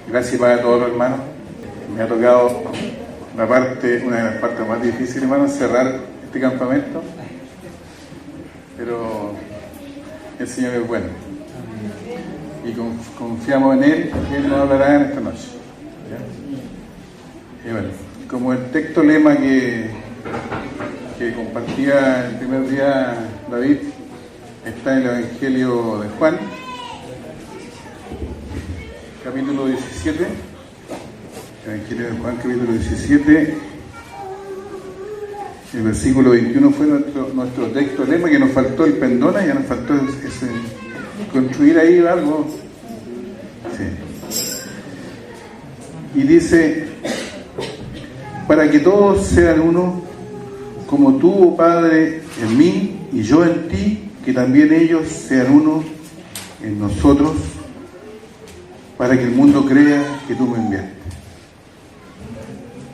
Gracias para todos los hermanos. Me ha tocado una de las partes más difíciles, hermanos, cerrar este campamento. Pero el Señor es bueno. Y confiamos en Él, que Él nos hablará en esta noche. ¿Ya? Y bueno, como el texto lema que compartía el primer día David está en el Evangelio de Juan, capítulo 17. Evangelio de Juan, capítulo 17. El versículo 21 fue nuestro texto lema, que nos faltó el pendona, ya nos faltó ese construir ahí algo. Sí. Y dice: para que todos sean uno, como tú, oh Padre, en mí y yo en ti, que también ellos sean uno en nosotros, para que el mundo crea que tú me enviaste.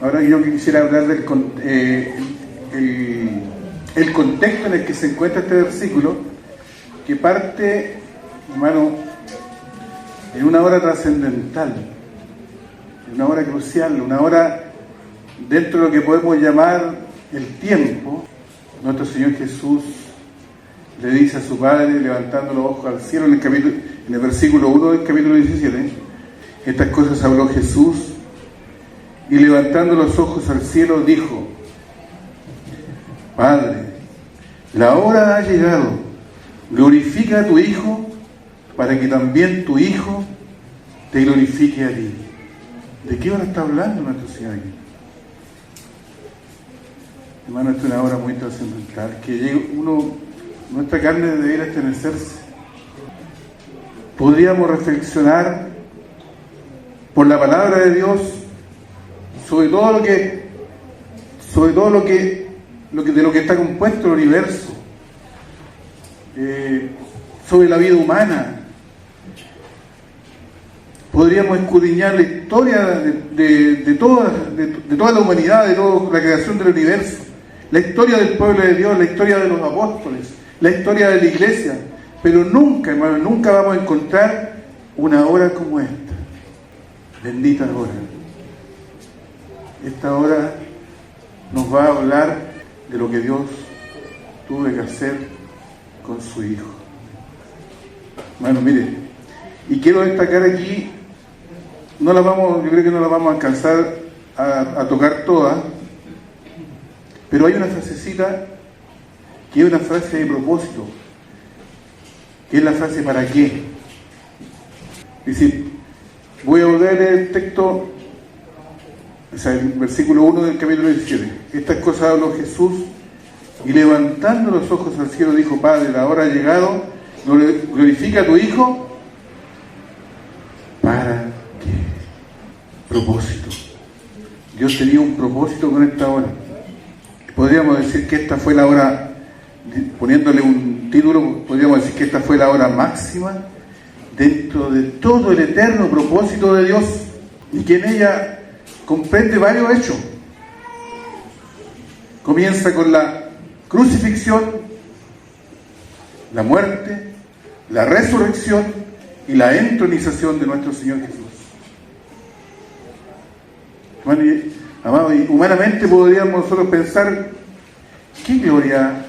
Ahora yo quisiera hablar del el contexto en el que se encuentra este versículo, que parte, hermano, en una hora trascendental, en una hora crucial, una hora dentro de lo que podemos llamar el tiempo. Nuestro Señor Jesús le dice a su Padre, levantando los ojos al cielo, en el versículo 1 del capítulo 17, estas cosas habló Jesús, y levantando los ojos al cielo dijo: Padre, la hora ha llegado, glorifica a tu Hijo, para que también tu Hijo te glorifique a ti. ¿De qué hora está hablando nuestro Señor aquí? Hermano, esta es una hora muy trascendental, que nuestra carne debería estremecerse. Podríamos reflexionar por la palabra de Dios sobre todo lo que de lo que está compuesto el universo, sobre la vida humana. Podríamos escudriñar la historia de toda la humanidad, de toda la creación del universo, la historia del pueblo de Dios, la historia de los apóstoles, la historia de la iglesia, pero nunca, hermano, nunca vamos a encontrar una hora como esta. Bendita hora. Esta hora nos va a hablar de lo que Dios tuvo que hacer con su Hijo. Bueno, mire, y quiero destacar aquí, yo creo que no la vamos a alcanzar a tocar todas, pero hay una frasecita que es una frase de propósito, que es la frase ¿para qué? Es decir, voy a volver el texto, o sea, el versículo 1 del capítulo 17. Estas cosas habló Jesús, y levantando los ojos al cielo dijo: Padre, la hora ha llegado, glorifica a tu Hijo. ¿Para qué? Propósito. Dios tenía un propósito con esta hora. Podríamos decir que esta fue la hora, poniéndole un título, podríamos decir que esta fue la hora máxima dentro de todo el eterno propósito de Dios, y que en ella comprende varios hechos. Comienza con la crucifixión, la muerte, la resurrección y la entronización de nuestro Señor Jesús. Amado, y humanamente podríamos nosotros pensar: ¿qué gloria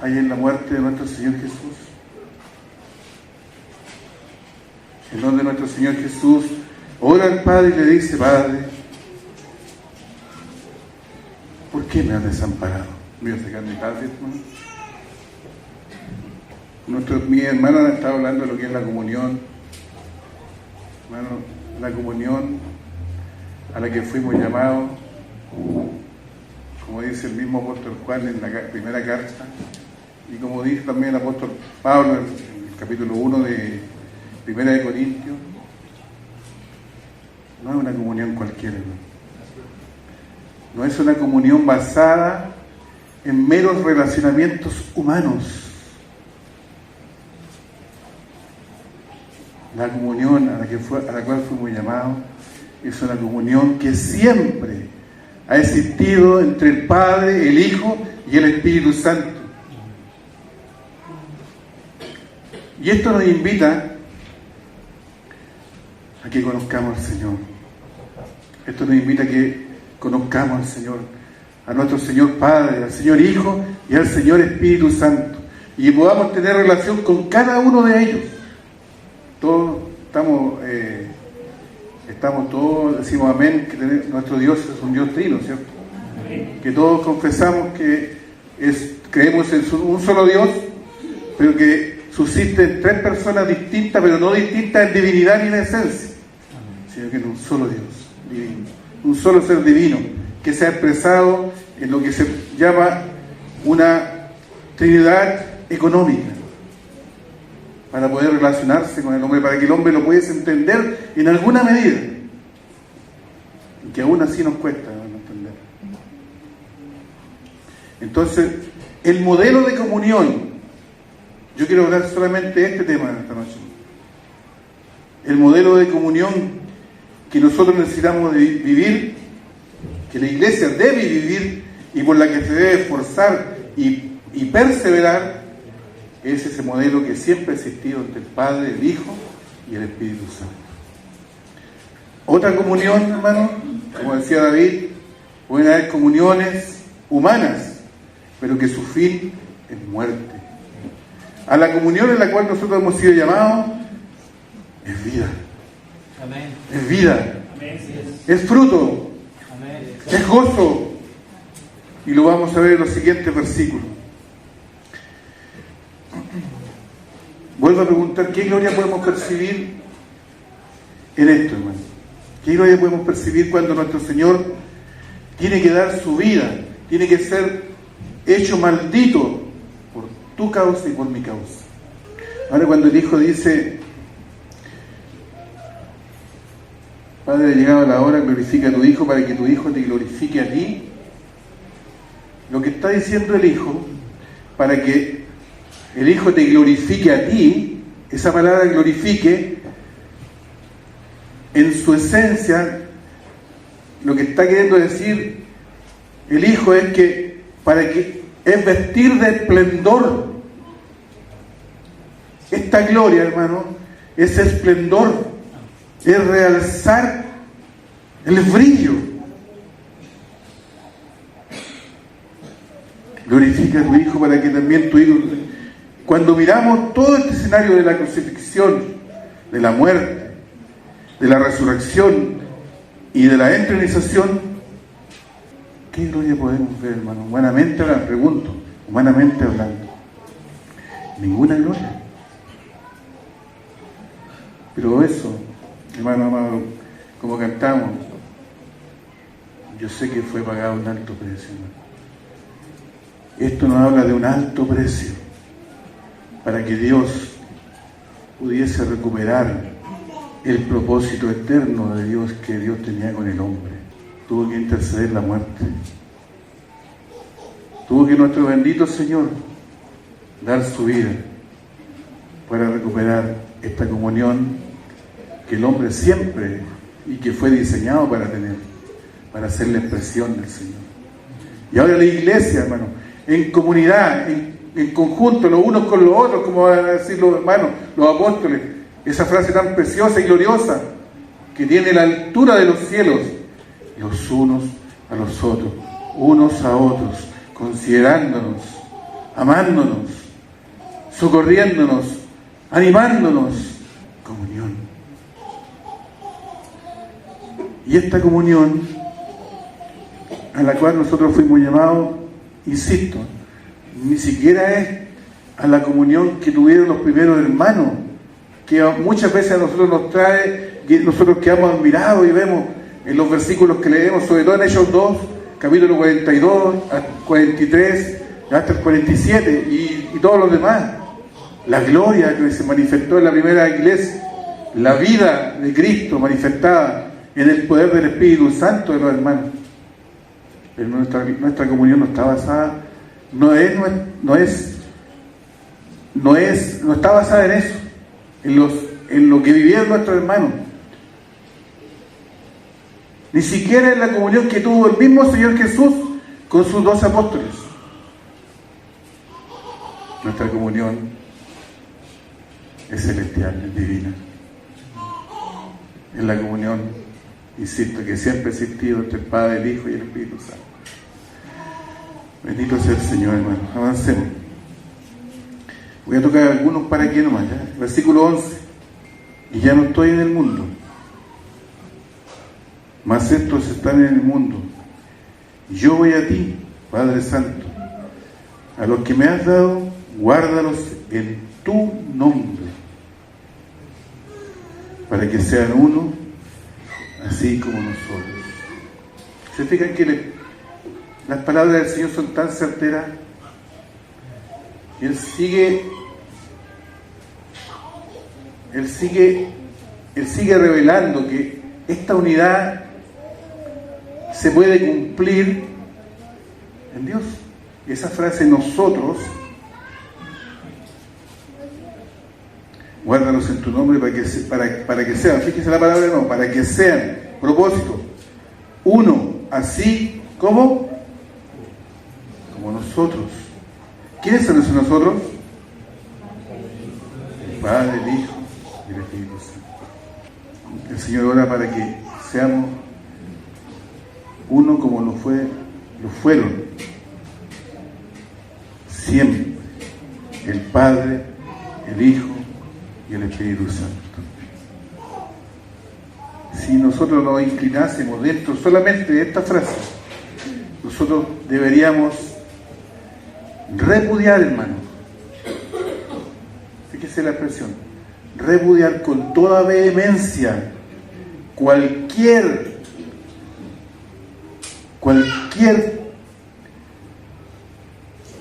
hay en la muerte de nuestro Señor Jesús? En donde nuestro Señor Jesús ora al Padre y le dice: Padre, ¿por qué me has desamparado? Voy a sacar mi padre, hermano. Mi hermano ha estado hablando de lo que es la comunión. Hermano, la comunión a la que fuimos llamados, como dice el mismo apóstol Juan en la primera carta, y como dice también el apóstol Pablo en el capítulo 1 de Primera de Corintios. No es una comunión cualquiera, no es una comunión basada en meros relacionamientos humanos. La comunión a la cual fuimos llamados es una comunión que siempre ha existido entre el Padre, el Hijo y el Espíritu Santo. Y esto nos invita a que conozcamos al Señor. Esto nos invita a que conozcamos al Señor, a nuestro Señor Padre, al Señor Hijo y al Señor Espíritu Santo, y podamos tener relación con cada uno de ellos. Todos estamos todos, decimos amén, que nuestro Dios es un Dios trino, ¿cierto? Que todos confesamos que creemos en un solo Dios, pero que subsisten tres personas distintas, pero no distintas en divinidad ni en esencia, sino que en un solo Dios divino, un solo ser divino, que se ha expresado en lo que se llama una Trinidad económica, para poder relacionarse con el hombre, para que el hombre lo pudiese entender en alguna medida, y que aún así nos cuesta entender. Entonces, el modelo de comunión, yo quiero hablar solamente de este tema esta noche. El modelo de comunión que nosotros necesitamos de vivir, que la iglesia debe vivir y por la que se debe esforzar y perseverar, es ese modelo que siempre ha existido entre el Padre, el Hijo y el Espíritu Santo. Otra comunión, hermano, como decía David, pueden haber comuniones humanas, pero que su fin es muerte. A la comunión en la cual nosotros hemos sido llamados es vida. Amén. Es vida. Amén. Es fruto. Amén. Es gozo. Y lo vamos a ver en los siguientes versículos. Vuelvo a preguntar, ¿qué gloria podemos percibir en esto, hermano? ¿Qué gloria podemos percibir cuando nuestro Señor tiene que dar su vida, tiene que ser hecho maldito por tu causa y por mi causa? Ahora, cuando el Hijo dice: Padre, ha llegado la hora, glorifica a tu Hijo para que tu Hijo te glorifique a ti. Lo que está diciendo el Hijo, para que el Hijo te glorifique a ti, esa palabra glorifique, en su esencia, lo que está queriendo decir el Hijo es que es vestir de esplendor. Esta gloria, hermano, ese esplendor, es realzar el brillo. Glorifica a tu Hijo para que también tu Hijo... Cuando miramos todo este escenario de la crucifixión, de la muerte, de la resurrección y de la entronización, ¿qué gloria podemos ver, hermano? Humanamente hablando, pregunto, humanamente hablando, ninguna gloria. Pero eso, hermano amado, como cantamos, yo sé que fue pagado un alto precio, hermano. Esto nos habla de un alto precio para que Dios pudiese recuperar el propósito eterno de Dios que Dios tenía con el hombre. Tuvo que interceder la muerte. Tuvo que nuestro bendito Señor dar su vida para recuperar esta comunión que el hombre siempre y que fue diseñado para tener, para ser la expresión del Señor. Y ahora la iglesia, hermano, en comunidad, en conjunto, los unos con los otros, como van a decir los hermanos, los apóstoles, esa frase tan preciosa y gloriosa que tiene la altura de los cielos, los unos a los otros, unos a otros, considerándonos, amándonos, socorriéndonos, animándonos, comunión. Y esta comunión a la cual nosotros fuimos llamados, insisto, ni siquiera es a la comunión que tuvieron los primeros hermanos, que muchas veces a nosotros nos trae, que nosotros quedamos admirados y vemos en los versículos que leemos, sobre todo en Hechos 2, capítulo 42, 43, hasta el 47 y todos los demás. La gloria que se manifestó en la primera iglesia, la vida de Cristo manifestada en el poder del Espíritu Santo de los hermanos. Pero nuestra comunión no está basada, no está basada en eso, en lo que vivieron nuestros hermanos. Ni siquiera en la comunión que tuvo el mismo Señor Jesús con sus 12 apóstoles. Nuestra comunión es celestial, es divina. en la comunión, insisto, que siempre ha existido entre el Padre, el Hijo y el Espíritu Santo. Bendito sea el Señor, hermano. Avancemos. Voy a tocar algunos para aquí nomás, ¿ya? Versículo 11. Y ya no estoy en el mundo, mas estos están en el mundo. Yo voy a ti, Padre Santo. A los que me has dado, guárdalos en tu nombre, para que sean uno, así como nosotros. ¿Se fijan que las palabras del Señor son tan certeras? Y Él sigue revelando que esta unidad se puede cumplir en Dios. Y esa frase, nosotros, guárdalos en tu nombre para que sean, fíjese la palabra, no, para que sean, propósito, uno, así como nosotros. ¿Quiénes son esos nosotros? El Padre, el Hijo y el Espíritu Santo. El Señor ora para que seamos uno como lo fueron siempre el Padre, el Hijo y el Espíritu Santo. Si nosotros nos inclinásemos dentro solamente de esta frase, nosotros deberíamos repudiar, hermano. Fíjese la expresión, repudiar con toda vehemencia cualquier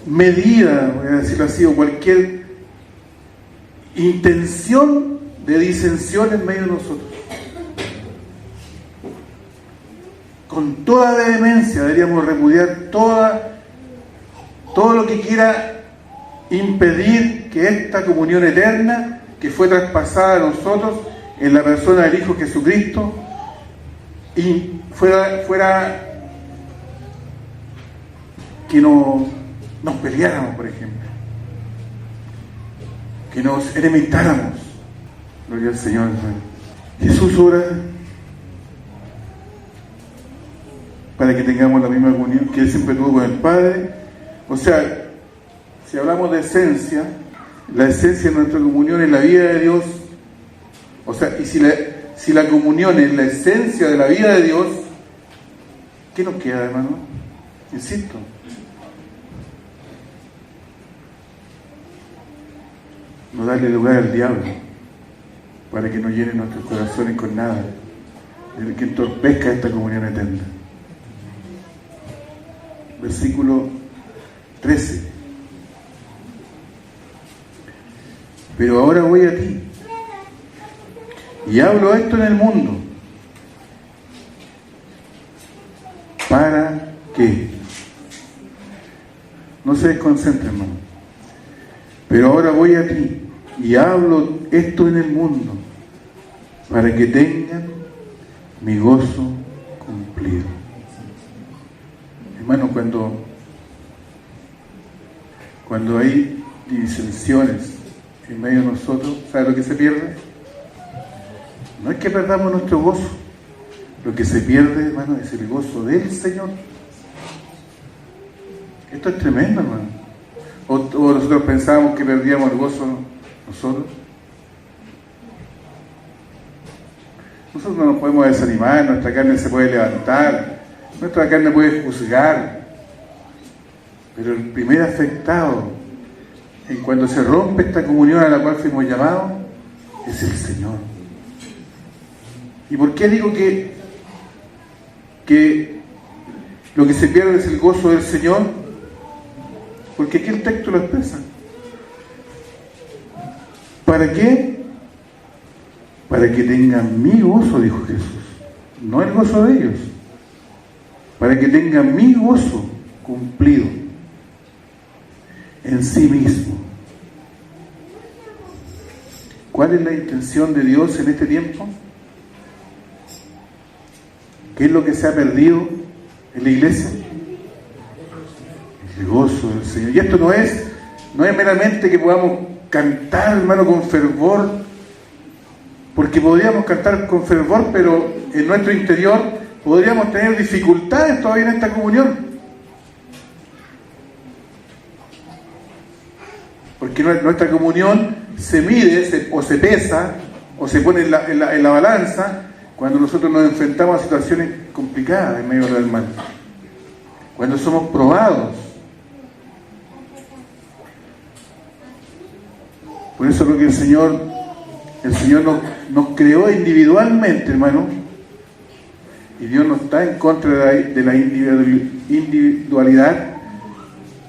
medida, voy a decirlo así, o cualquier intención de disensión en medio de nosotros. Con toda vehemencia deberíamos repudiar todo lo que quiera impedir que esta comunión eterna que fue traspasada a nosotros en la persona del Hijo Jesucristo y fuera que nos peleáramos, por ejemplo, que nos enemitáramos. Gloria al Señor, hermano. Jesús ora para que tengamos la misma comunión que Él siempre tuvo con el Padre. O sea, si hablamos de esencia, la esencia de nuestra comunión es la vida de Dios. O sea, y si la comunión es la esencia de la vida de Dios, ¿qué nos queda, hermano? Insisto, no darle lugar al diablo para que no llene nuestros corazones con nada que entorpezca esta comunión eterna. Versículo 13. Pero ahora voy a ti y hablo esto en el mundo. ¿Para qué? No se desconcentre, hermano. Pero ahora voy a ti y hablo esto en el mundo para que tengan mi gozo cumplido. Hermano, cuando hay disensiones en medio de nosotros, ¿sabe lo que se pierde? No es que perdamos nuestro gozo. Lo que se pierde, hermano, es el gozo del Señor. Esto es tremendo, hermano. O nosotros pensábamos que perdíamos el gozo nosotros. Nosotros no nos podemos desanimar, nuestra carne se puede levantar, nuestra carne puede juzgar, pero el primer afectado en cuando se rompe esta comunión a la cual fuimos llamados es el Señor. ¿Y por qué digo que lo que se pierde es el gozo del Señor? Porque aquí el texto lo expresa. ¿Para qué? Para que tengan mi gozo, dijo Jesús, no el gozo de ellos. Para que tengan mi gozo cumplido en sí mismo. ¿Cuál es la intención de Dios en este tiempo? ¿Qué es lo que se ha perdido en la iglesia? El gozo del Señor. Y esto no es meramente que podamos cantar, hermano, con fervor, Porque podríamos cantar con fervor, pero en nuestro interior podríamos tener dificultades todavía en esta comunión. Porque nuestra comunión se mide o se pesa o se pone en la balanza cuando nosotros nos enfrentamos a situaciones complicadas en medio del mal. Cuando somos probados. Por eso lo que el Señor nos creó individualmente, hermano. Y Dios no está en contra de la individualidad,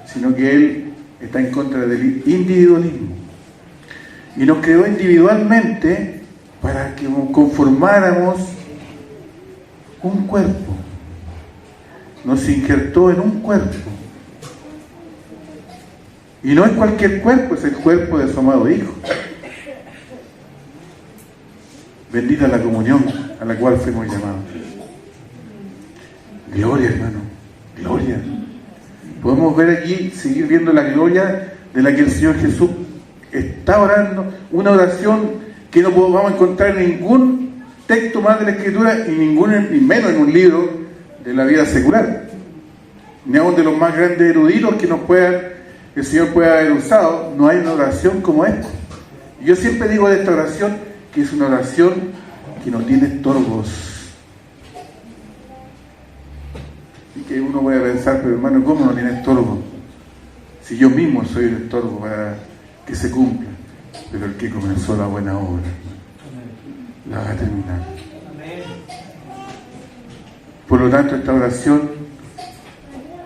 sino que Él está en contra del individualismo. Y nos creó individualmente para que conformáramos un cuerpo. Nos injertó en un cuerpo. Y no es cualquier cuerpo, es el cuerpo de su amado Hijo. Bendita la comunión a la cual fuimos llamados. Gloria, hermano, gloria. Podemos ver aquí, seguir viendo la gloria de la que el Señor Jesús está orando, una oración que no vamos a encontrar en ningún texto más de la Escritura y menos en un libro de la vida secular, ni aun de los más grandes eruditos que el Señor pueda haber usado. No hay una oración como esta. Y yo siempre digo de esta oración que es una oración que no tiene estorbos. Y que uno puede pensar, pero hermano, ¿cómo no tiene estorbo? Si yo mismo soy el estorbo para que se cumpla. Pero el que comenzó la buena obra la va a terminar. Por lo tanto, esta oración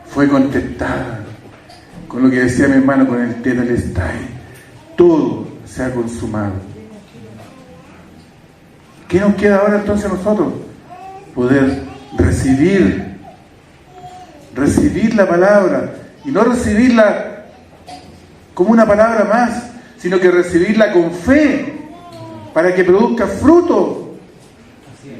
fue contestada con lo que decía mi hermano, con el tetelestai. Todo se ha consumado. ¿Qué nos queda ahora entonces a nosotros? Poder recibir la palabra, y no recibirla como una palabra más, sino que recibirla con fe, para que produzca fruto. Así es.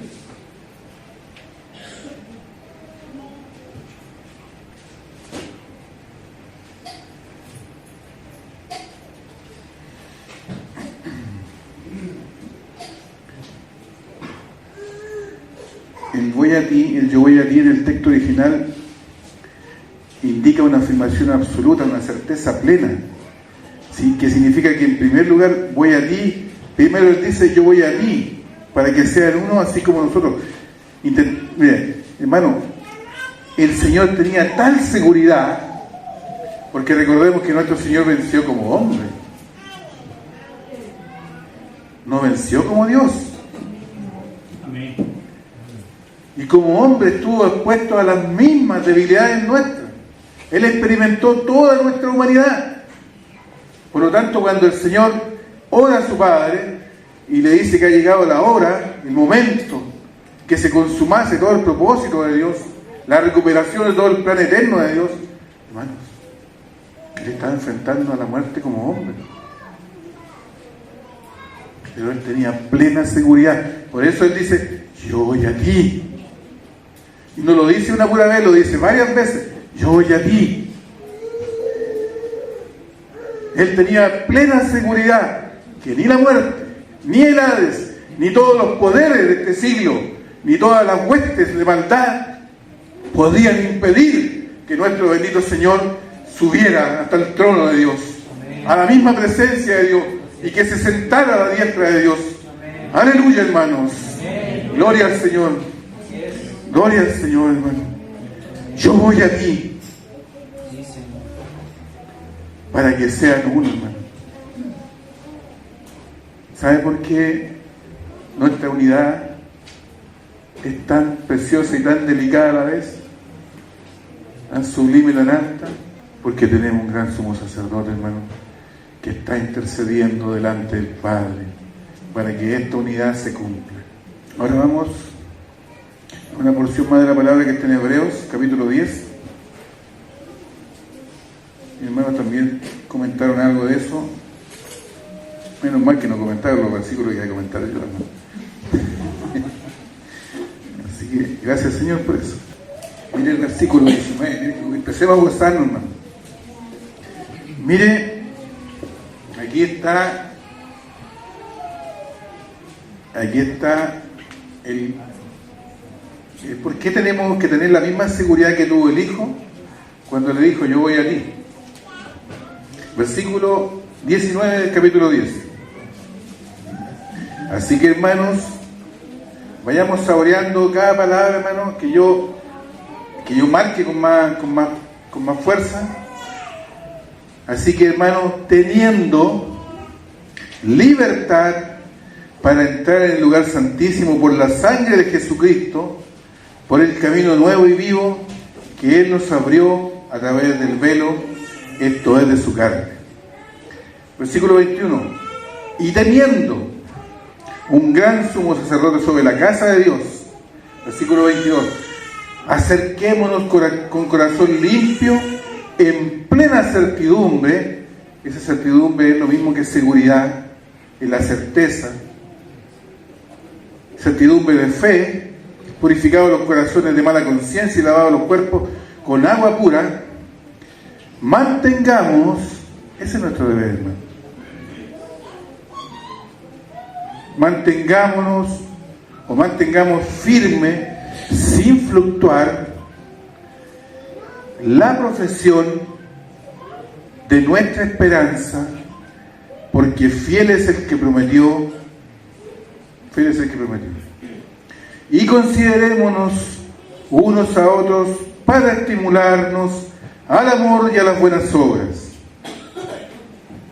El yo voy a ti en el texto original indica una afirmación absoluta, una certeza plena, ¿sí? Que significa que en primer lugar voy a ti. Primero Él dice yo voy a ti, para que sean uno así como nosotros. Mire, hermano, el Señor tenía tal seguridad, porque recordemos que nuestro Señor venció como hombre, no venció como Dios. Amén. Y como hombre estuvo expuesto a las mismas debilidades nuestras. Él experimentó toda nuestra humanidad. Por lo tanto, cuando el Señor ora a su Padre y le dice que ha llegado la hora, el momento, que se consumase todo el propósito de Dios, la recuperación de todo el plan eterno de Dios, hermanos, Él estaba enfrentando a la muerte como hombre. Pero Él tenía plena seguridad. Por eso Él dice, yo voy a ti. Y no lo dice una pura vez, lo dice varias veces. Yo voy a ti. Él tenía plena seguridad que ni la muerte, ni el Hades, ni todos los poderes de este siglo, ni todas las huestes de maldad podían impedir que nuestro bendito Señor subiera hasta el trono de Dios, a la misma presencia de Dios, y que se sentara a la diestra de Dios. Aleluya, hermanos. Gloria al Señor. Gloria al Señor, hermano. Yo voy a ti para que sean uno, hermano. ¿Sabe por qué nuestra unidad es tan preciosa y tan delicada a la vez? Tan sublime y tan alta. Porque tenemos un gran sumo sacerdote, hermano, que está intercediendo delante del Padre para que esta unidad se cumpla. Ahora vamos a una porción más de la palabra que está en Hebreos, capítulo 10. Mis hermanos también comentaron algo de eso. Menos mal que no comentaron los versículos que iba a comentar yo, hermano. Así que gracias, Señor, por eso. Mire el versículo 19. Empecemos a gozarnos, hermano. Mire, aquí está aquí está ¿por qué tenemos que tener la misma seguridad que tuvo el Hijo cuando le dijo, yo voy a ti? Versículo 19 del capítulo 10. Así que, hermanos, vayamos saboreando cada palabra, hermanos, que yo marque con más fuerza. Así que, hermanos, teniendo libertad para entrar en el lugar santísimo por la sangre de Jesucristo, por el camino nuevo y vivo que Él nos abrió a través del velo, esto es de su carne. Versículo 21. Y teniendo un gran sumo sacerdote sobre la casa de Dios, versículo 22, acerquémonos con corazón limpio, en plena certidumbre. Esa certidumbre es lo mismo que seguridad, es la certeza, certidumbre de fe, purificados los corazones de mala conciencia y lavados los cuerpos con agua pura. Mantengamos, ese es nuestro deber, hermano. Mantengamos firme, sin fluctuar, la profesión de nuestra esperanza, porque fiel es el que prometió. Y considerémonos unos a otros para estimularnos al amor y a las buenas obras,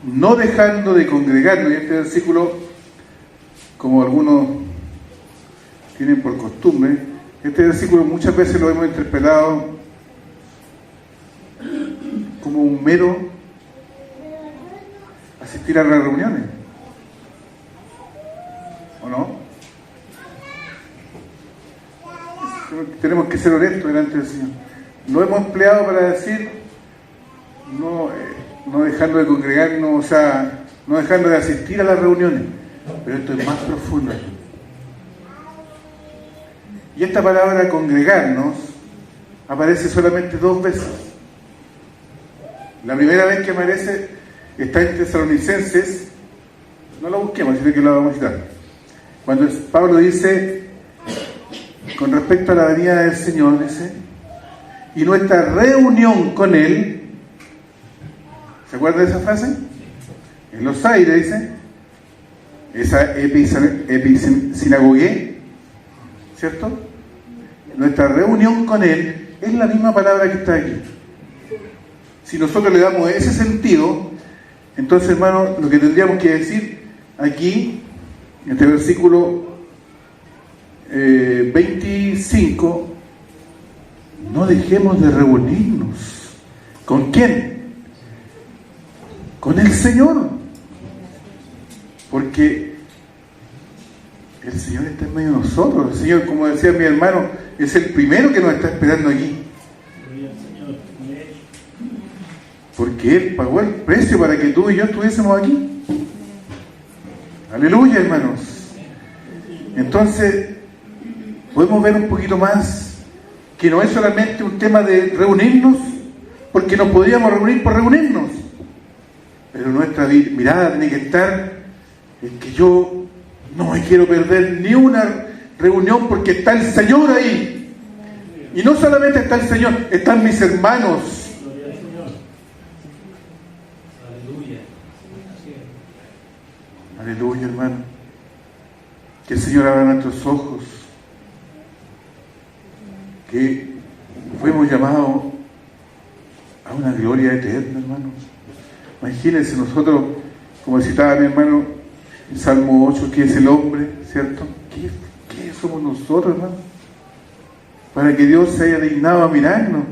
no dejando de congregarnos. Y este versículo, como algunos tienen por costumbre, este versículo muchas veces lo hemos interpretado como un mero asistir a las reuniones, ¿o no? Tenemos que ser honestos delante del Señor. Lo hemos empleado para decir no dejando de congregarnos, o sea, no dejando de asistir a las reuniones, pero esto es más profundo. Y esta palabra congregarnos aparece solamente 2 veces. La primera vez que aparece está en Tesalonicenses, no la busquemos, sino que la vamos a citar. Cuando Pablo dice, con respecto a la venida del Señor, dice, y nuestra reunión con Él, ¿se acuerda de esa frase? En los aires, dice, esa episinagogué, ¿cierto? Nuestra reunión con Él es la misma palabra que está aquí. Si nosotros le damos ese sentido, entonces, hermano, lo que tendríamos que decir aquí, en este versículo 25, no dejemos de reunirnos. ¿Con quién? Con el Señor. Porque el Señor está en medio de nosotros. El Señor, como decía mi hermano, es el primero que nos está esperando aquí. Porque Él pagó el precio para que tú y yo estuviésemos aquí. Aleluya, hermanos. Entonces, podemos ver un poquito más que no es solamente un tema de reunirnos, porque nos podríamos reunir por reunirnos, pero nuestra mirada tiene que estar en que yo no me quiero perder ni una reunión porque está el Señor ahí. Y no solamente está el Señor, están mis hermanos. Aleluya, hermano. Que el Señor abra nuestros ojos, que fuimos llamados a una gloria eterna, hermano. Imagínense nosotros, como citaba mi hermano, el Salmo 8, que es el hombre, ¿cierto? ¿Qué somos nosotros, hermano? Para que Dios se haya dignado a mirarnos,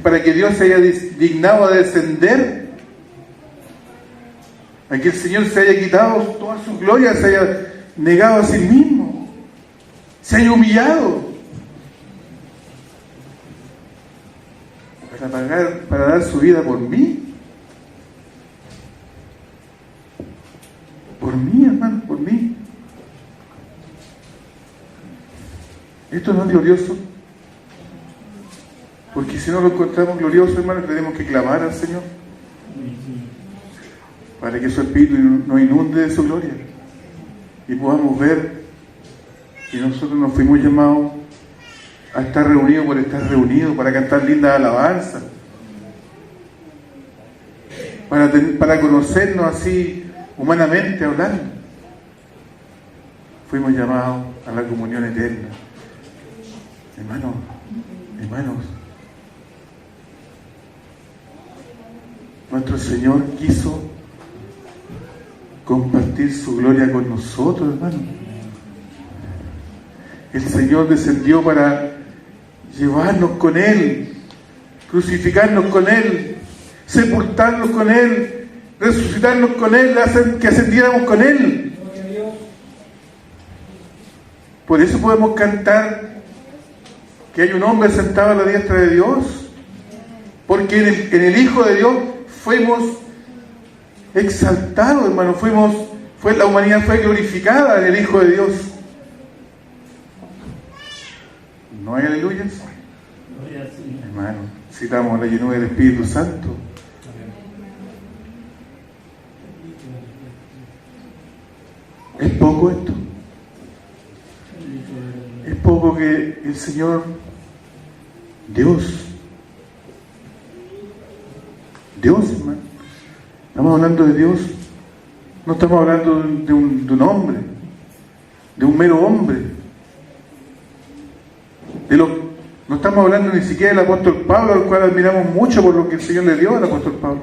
para que Dios se haya dignado a descender, a que el Señor se haya quitado toda su gloria, se haya negado a sí mismo, se haya humillado para dar su vida por mí, hermano, por mí. Esto no es glorioso, porque si no lo encontramos glorioso, hermano, tenemos que clamar al Señor para que su Espíritu nos inunde de su gloria. y podamos ver que nosotros nos fuimos llamados a estar reunidos por estar reunidos, para cantar lindas alabanzas, para conocernos así humanamente hablando. Fuimos llamados a la comunión eterna. Hermanos, nuestro Señor quiso compartir su gloria con nosotros, hermanos. El Señor descendió para llevarnos con Él, crucificarnos con Él, sepultarnos con Él, resucitarnos con Él, hacer que ascendiéramos con Él. Por eso podemos cantar que hay un hombre sentado a la diestra de Dios, porque en el Hijo de Dios fuimos exaltados, hermano, la humanidad fue glorificada en el Hijo de Dios. ¿No hay aleluyas? Hermano, citamos la llenura del Espíritu Santo. ¿Es poco esto? Es poco que el Señor, Dios, hermano, estamos hablando de Dios, no estamos hablando de un hombre, de un mero hombre, no estamos hablando ni siquiera del apóstol Pablo, al cual admiramos mucho por lo que el Señor le dio al apóstol Pablo.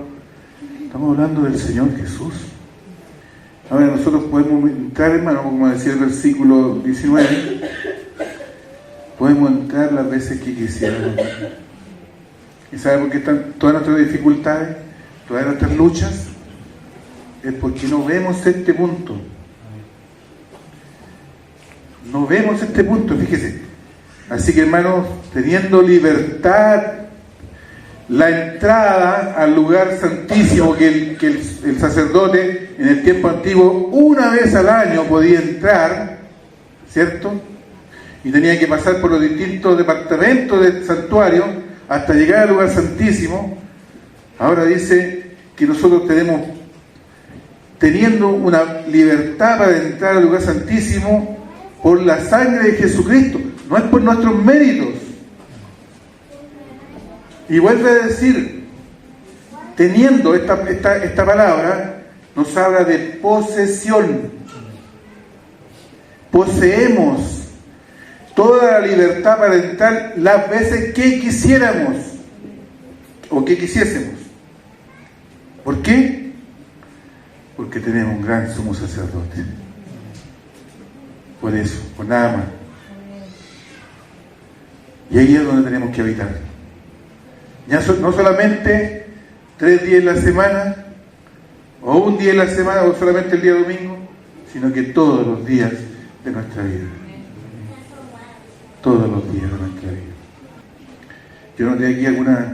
Estamos hablando del Señor Jesús. Ahora nosotros podemos entrar, hermano, como decía el versículo 19, podemos entrar las veces que quisiéramos. ¿Y sabe por qué están todas nuestras dificultades, todas nuestras luchas? Es porque no vemos este punto. No vemos este punto, fíjese. Así que, hermanos, teniendo libertad, la entrada al lugar santísimo que el sacerdote en el tiempo antiguo una vez al año podía entrar, ¿cierto? Y tenía que pasar por los distintos departamentos del santuario hasta llegar al lugar santísimo. Ahora dice que nosotros teniendo una libertad para entrar al lugar santísimo por la sangre de Jesucristo, no es por nuestros méritos. Y vuelve a decir, teniendo esta palabra, nos habla de posesión. Poseemos toda la libertad para entrar las veces que quisiéramos o que quisiésemos. ¿Por qué? Porque tenemos un gran sumo sacerdote. Por eso, por nada más. Y ahí es donde tenemos que habitar. Ya no solamente 3 días en la semana, o un día en la semana, o solamente el día domingo, sino que todos los días de nuestra vida. Todos los días de nuestra vida. Yo noté aquí algunas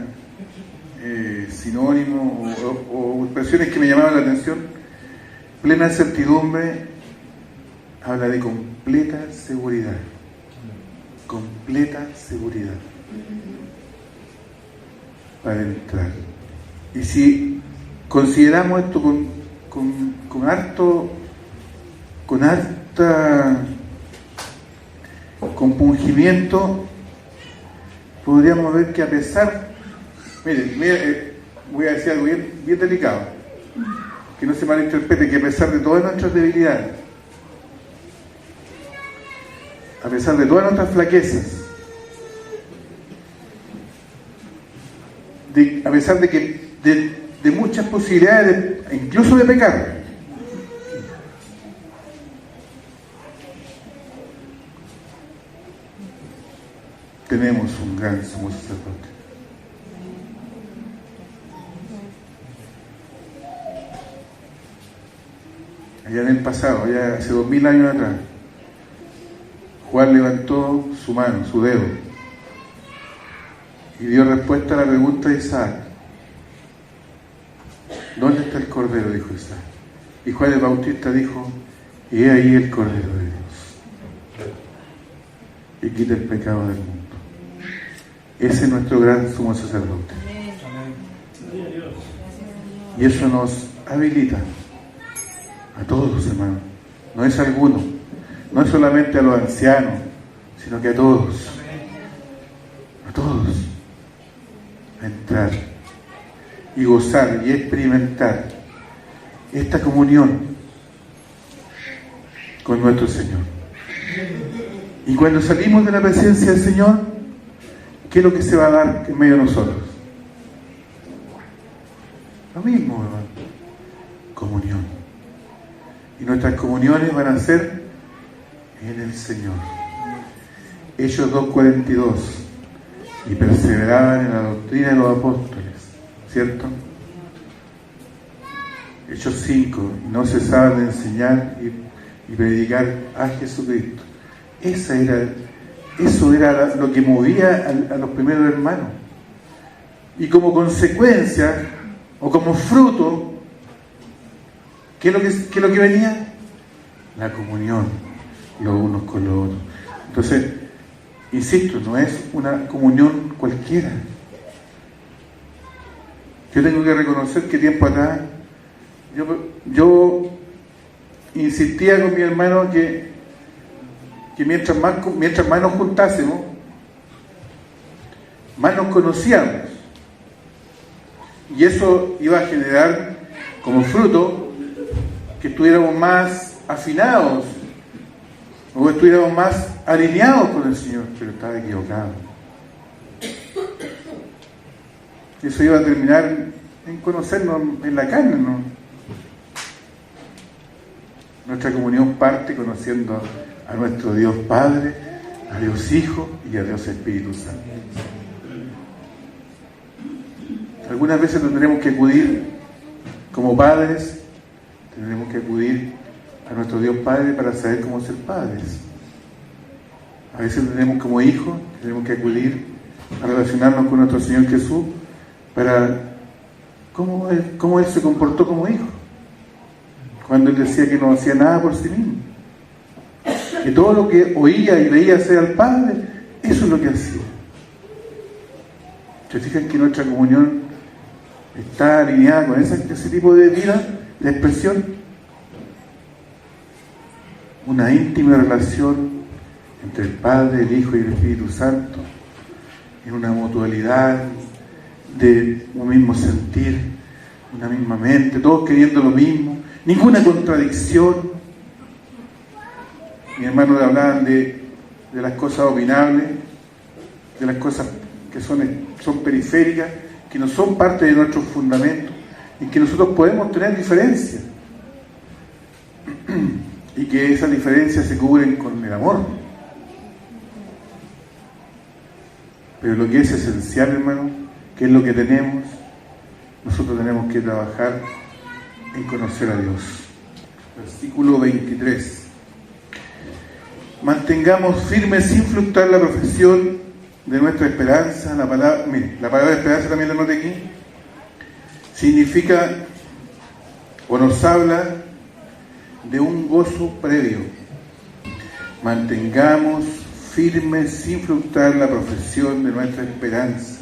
sinónimos o expresiones que me llamaban la atención. Plena certidumbre habla de completa seguridad. Completa seguridad para entrar. Y si consideramos esto con harta compungimiento, podríamos ver que a pesar, mire, voy a decir algo bien delicado, que no se malinterprete, que a pesar de todas nuestras debilidades, a pesar de todas nuestras flaquezas, a pesar de que de muchas posibilidades, incluso de pecar, tenemos un gran sumo sacerdote. Allá en el pasado, allá hace 2000 años atrás, Juan levantó su mano, su dedo, y dio respuesta a la pregunta de Isaac. ¿Dónde está el Cordero?, dijo Isaac. Y Juan el Bautista dijo: y he ahí el Cordero de Dios, y quita el pecado del mundo. Ese es nuestro gran sumo sacerdote. Y eso nos habilita a todos, hermanos, no es a alguno, no es solamente a los ancianos, sino que a todos, a entrar y gozar y experimentar esta comunión con nuestro Señor. Y cuando salimos de la presencia del Señor, ¿qué es lo que se va a dar en medio de nosotros? Lo mismo, hermano. Comunión. Y nuestras comuniones van a ser en el Señor. Hechos 2:42. Y perseveraban en la doctrina de los apóstoles, ¿cierto? Hechos 5. Y no cesaban de enseñar y predicar a Jesucristo. Eso era lo que movía a los primeros hermanos. Y como consecuencia, o como fruto, ¿qué es lo que venía? La comunión, los unos con los otros. Entonces, insisto, no es una comunión cualquiera. Yo tengo que reconocer que tiempo atrás, yo insistía con mi hermano que mientras más nos juntásemos, más nos conocíamos. Y eso iba a generar como fruto que estuviéramos más afinados o estuviéramos más alineados con el Señor, pero estaba equivocado. Eso iba a terminar en conocernos en la carne, ¿no? Nuestra comunión parte conociendo a nuestro Dios Padre, a Dios Hijo y a Dios Espíritu Santo. Algunas veces tendremos que acudir como padres, tendremos que acudir a nuestro Dios Padre para saber cómo ser padres. A veces tendremos como hijos, tenemos que acudir a relacionarnos con nuestro Señor Jesús para cómo Él se comportó como hijo, cuando Él decía que no hacía nada por sí mismo, que todo lo que oía y veía hacer al Padre, eso es lo que hacía. ¿Se fijan que nuestra comunión está alineada con ese tipo de vida, de expresión? Una íntima relación entre el Padre, el Hijo y el Espíritu Santo, en una mutualidad de un mismo sentir, una misma mente, todos queriendo lo mismo, ninguna contradicción. Mi hermano le hablaban de las cosas opinables, de las cosas que son periféricas, que no son parte de nuestros fundamentos, y que nosotros podemos tener diferencias, y que esas diferencias se cubren con el amor. Pero lo que es esencial, hermano, que es lo que tenemos, nosotros tenemos que trabajar en conocer a Dios. Versículo 23. Mantengamos firme sin fluctuar la profesión de nuestra esperanza. La palabra esperanza también la noté aquí. Significa o nos habla de un gozo previo. Mantengamos firme sin fluctuar la profesión de nuestra esperanza.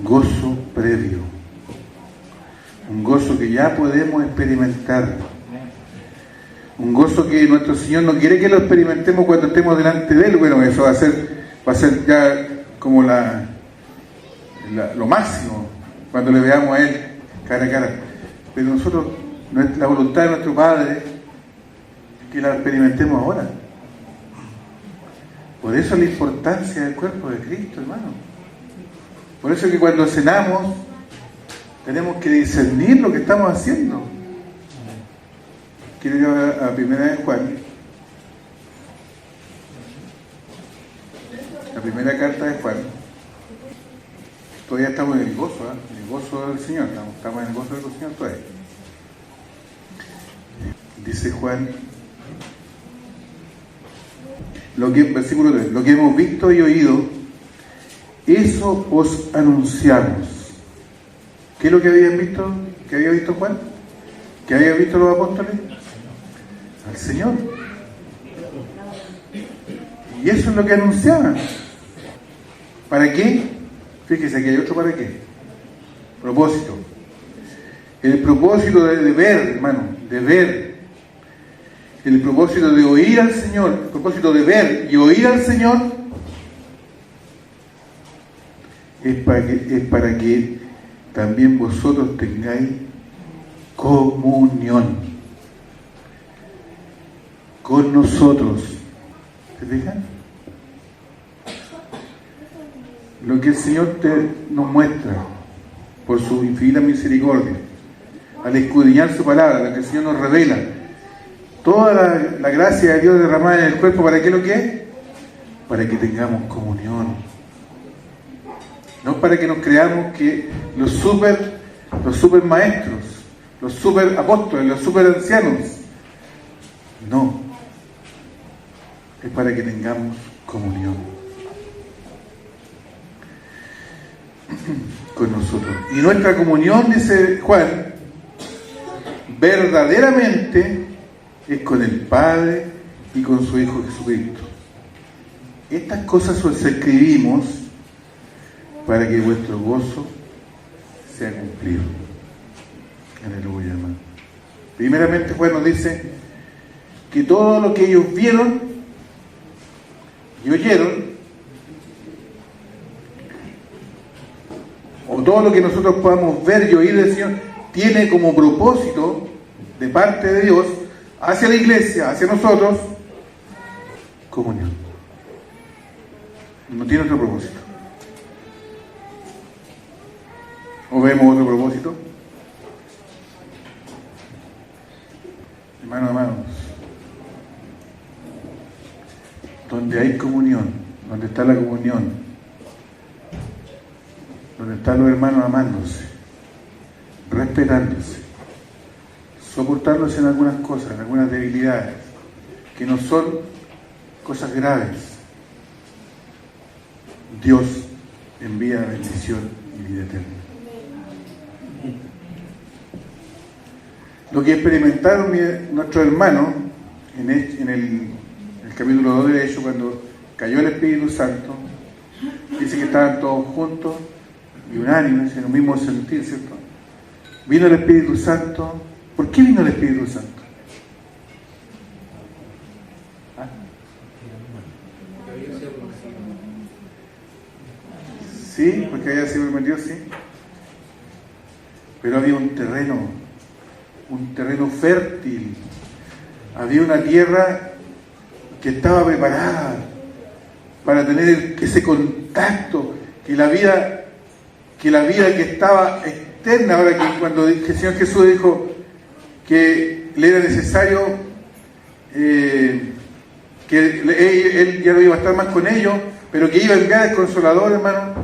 Gozo previo. Un gozo que ya podemos experimentar. Un gozo que nuestro Señor no quiere que lo experimentemos cuando estemos delante de Él. Bueno, eso va a ser ya como lo máximo, cuando le veamos a Él cara a cara. Pero nosotros, la voluntad de nuestro Padre es que la experimentemos ahora. Por eso la importancia del cuerpo de Cristo, hermano. Por eso es que cuando cenamos tenemos que discernir lo que estamos haciendo. Quiero ir a primera de Juan, la primera carta de Juan. Todavía estamos en el gozo, en el gozo del Señor, estamos en el gozo del Señor todavía. Dice Juan, versículo 3, lo que hemos visto y oído, eso os anunciamos. ¿Qué es lo que habían visto? ¿Qué había visto Juan? ¿Qué habían visto los apóstoles? Al Señor. Y eso es lo que anunciaban. ¿Para qué? Fíjese, aquí hay otro para qué. Propósito. El propósito de ver, hermano, de ver el propósito de oír al Señor, el propósito de ver y oír al Señor, es para que también vosotros tengáis comunión con nosotros. ¿Se fijan? Lo que el Señor nos muestra por su infinita misericordia, al escudriñar su palabra, lo que el Señor nos revela, toda la gracia de Dios derramada en el cuerpo, ¿para qué lo que es? Para que tengamos comunión. No para que nos creamos que los super maestros, los super apóstoles, los super ancianos. No. Es para que tengamos comunión con nosotros. Y nuestra comunión, dice Juan, verdaderamente es con el Padre y con su Hijo Jesucristo. Estas cosas os escribimos para que vuestro gozo sea cumplido. Aleluya, hermano. Primeramente Juan nos dice que todo lo que ellos vieron y oyeron, o todo lo que nosotros podamos ver y oír del Señor, tiene como propósito de parte de Dios hacia la iglesia, hacia nosotros, comunión. No tiene otro propósito. ¿O vemos otro propósito? Hermanos, donde hay comunión, donde está la comunión, donde están los hermanos amándose, respetándose, soportándose en algunas cosas, en algunas debilidades, que no son cosas graves, Dios envía bendición y vida eterna. Lo que experimentaron nuestros hermanos en el capítulo 2 de Hechos, cuando cayó el Espíritu Santo, dice que estaban todos juntos y unánimes, en un mismo sentir, ¿cierto? Vino el Espíritu Santo. ¿Por qué vino el Espíritu Santo? ¿Ah? Sí, porque había sido prometido, sí. Pero había un terreno fértil, había una tierra que estaba preparada para tener ese contacto, que la vida que estaba externa, ahora que cuando el Señor Jesús dijo que le era necesario, que él ya no iba a estar más con ellos, pero que iba a enviar al Consolador, hermano,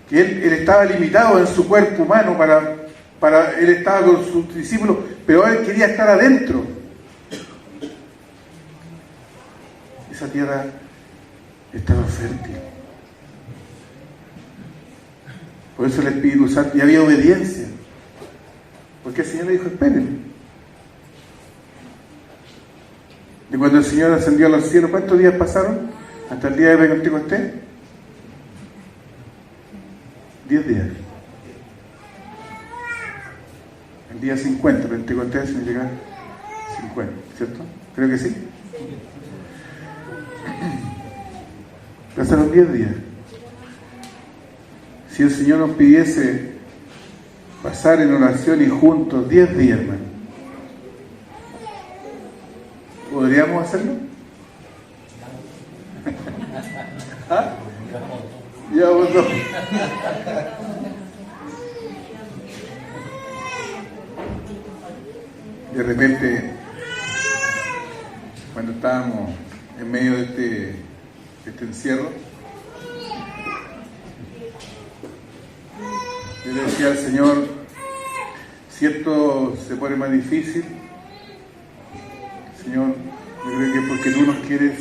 que él estaba limitado en su cuerpo humano él estaba con sus discípulos, pero él quería estar adentro. Esa tierra estaba fértil. Por eso el Espíritu Santo, y había obediencia. Porque el Señor le dijo, esperen. De cuando el Señor ascendió a los cielos, ¿cuántos días pasaron? Hasta el día de Pentecostés. 10 días. El día 50, Pentecostés significa 50, ¿cierto? Creo que sí. Pasaron 10 días. Si el Señor nos pidiese pasar en oración y juntos 10 días, hermano, ¿podríamos hacerlo? ¿Ah? Ya vos no. De repente, cuando estábamos en medio de este encierro, yo le decía al Señor, si esto se pone más difícil, Señor, yo creo que es porque tú nos quieres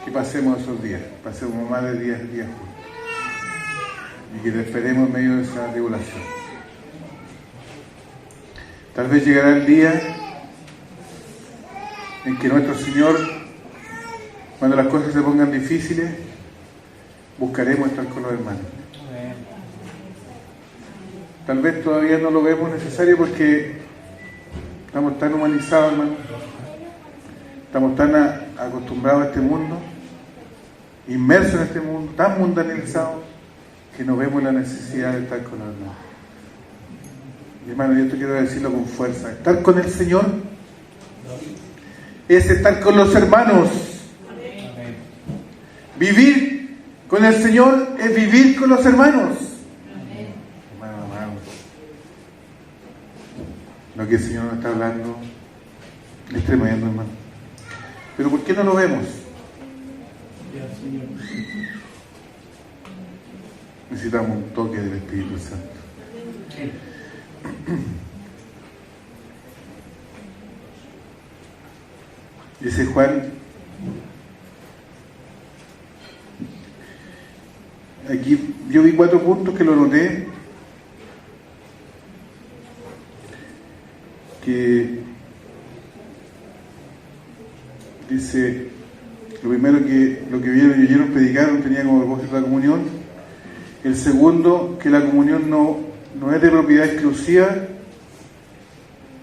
que pasemos esos días, pasemos más de 10 días juntos, y que te esperemos en medio de esa tribulación. Tal vez llegará el día en que nuestro Señor, cuando las cosas se pongan difíciles, buscaremos estar con los hermanos. Tal vez todavía no lo vemos necesario porque estamos tan humanizados, hermano, Estamos tan acostumbrados a este mundo, inmersos en este mundo, tan mundanalizados, que no vemos la necesidad de estar con los hermanos. Y hermano, yo te quiero decirlo con fuerza. Estar con el Señor es estar con los hermanos. Amén. Vivir con el Señor es vivir con los hermanos. Hermano, lo que el Señor nos está hablando es tremendo, hermano. Pero ¿por qué no lo vemos? Ya, Señor. Necesitamos un toque del Espíritu Santo. Dice Juan, aquí yo vi 4 puntos que lo noté, que dice, lo primero que lo que vieron y oyeron predicaron tenía como propósito la comunión. El segundo, que la comunión no es de propiedad exclusiva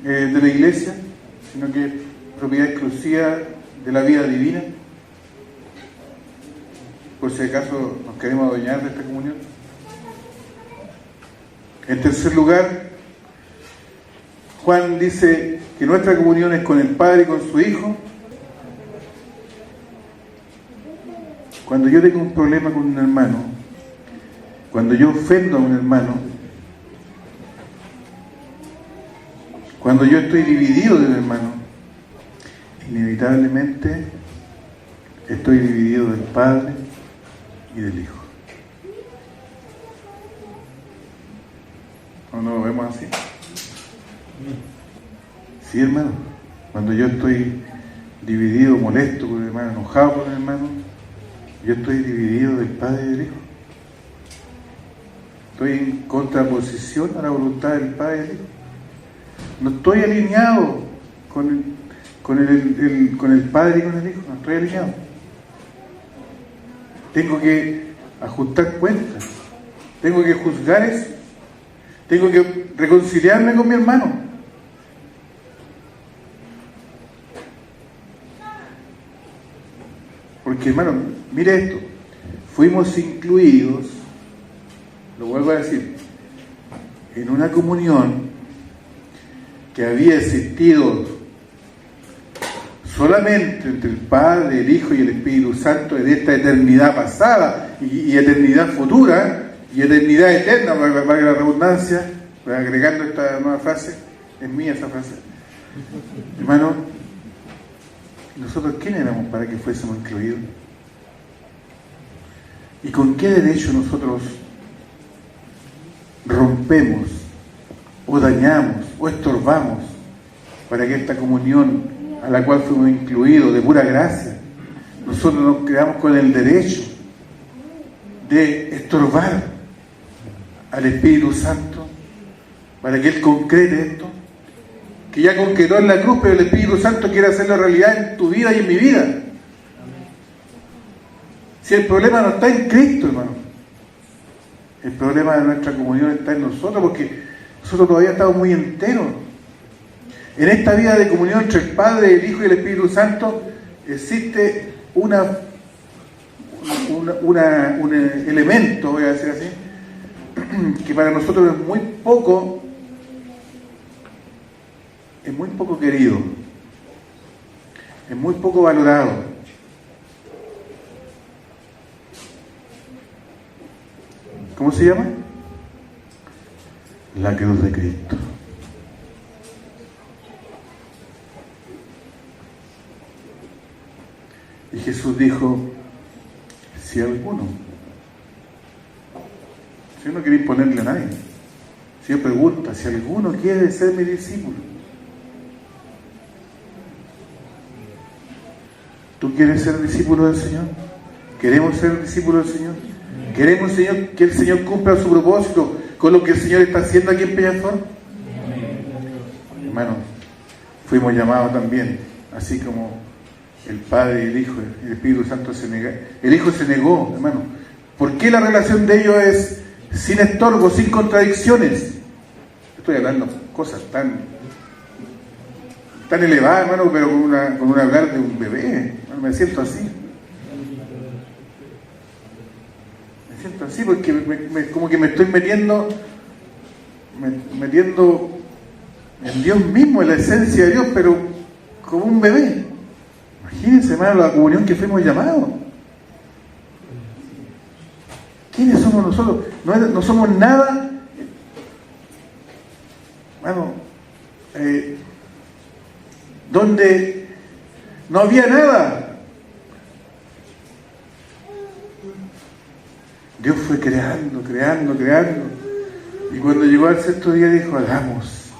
de la iglesia, sino que es propiedad exclusiva de la vida divina. Por si acaso nos queremos adueñar de esta comunión. En tercer lugar, Juan dice que nuestra comunión es con el Padre y con su Hijo. Cuando yo tengo un problema con un hermano, cuando yo ofendo a un hermano, cuando yo estoy dividido de un hermano, inevitablemente estoy dividido del Padre y del Hijo. ¿O no lo vemos así? Sí, hermano. Cuando yo estoy dividido, molesto con el hermano, enojado con el hermano, yo estoy dividido del Padre y del Hijo. Estoy en contraposición a la voluntad del Padre y del Hijo. No estoy alineado con el Padre y con el Hijo. No estoy alineado. Tengo que ajustar cuentas. Tengo que juzgar eso. Tengo que reconciliarme con mi hermano. Porque, hermano, mire esto. Fuimos incluidos, lo vuelvo a decir, en una comunión que había existido solamente entre el Padre, el Hijo y el Espíritu Santo en esta eternidad pasada y eternidad futura y eternidad eterna, valga la redundancia, agregando esta nueva frase. Es mía esa frase. Hermano, ¿nosotros quién éramos para que fuésemos incluidos? ¿Y con qué derecho nosotros rompemos o dañamos o estorbamos para que esta comunión a la cual fuimos incluidos de pura gracia, nosotros nos quedamos con el derecho de estorbar al Espíritu Santo para que Él concrete esto? Que ya concretó en la cruz, pero el Espíritu Santo quiere hacerlo realidad en tu vida y en mi vida. Si el problema no está en Cristo, hermano, el problema de nuestra comunión está en nosotros, porque nosotros todavía estamos muy enteros. En esta vida de comunión entre el Padre, el Hijo y el Espíritu Santo existe un elemento, voy a decir así, que para nosotros es muy poco querido, es muy poco valorado. ¿Cómo se llama? La cruz de Cristo. Y Jesús dijo, si alguno, si yo no quiero imponerle a nadie, si yo pregunto, si alguno quiere ser mi discípulo, ¿tú quieres ser discípulo del Señor? ¿Queremos ser discípulos del Señor? ¿Queremos, Señor, que el Señor cumpla su propósito con lo que el Señor está haciendo aquí en Peñaflor? Hermano, fuimos llamados también, así como el Padre y el Hijo y el Espíritu Santo se negaron. El Hijo se negó, hermano. ¿Por qué la relación de ellos es sin estorbo, sin contradicciones? Estoy hablando cosas tan tan elevada, hermano, pero con un hablar de un bebé. Hermano, me siento así. Me siento así porque como que me estoy metiendo en Dios mismo, en la esencia de Dios, pero como un bebé. Imagínense, hermano, la comunión que fuimos llamados. ¿Quiénes somos nosotros? No somos nada, hermano, donde no había nada. Dios fue creando. Y cuando llegó al sexto día dijo, hagamos.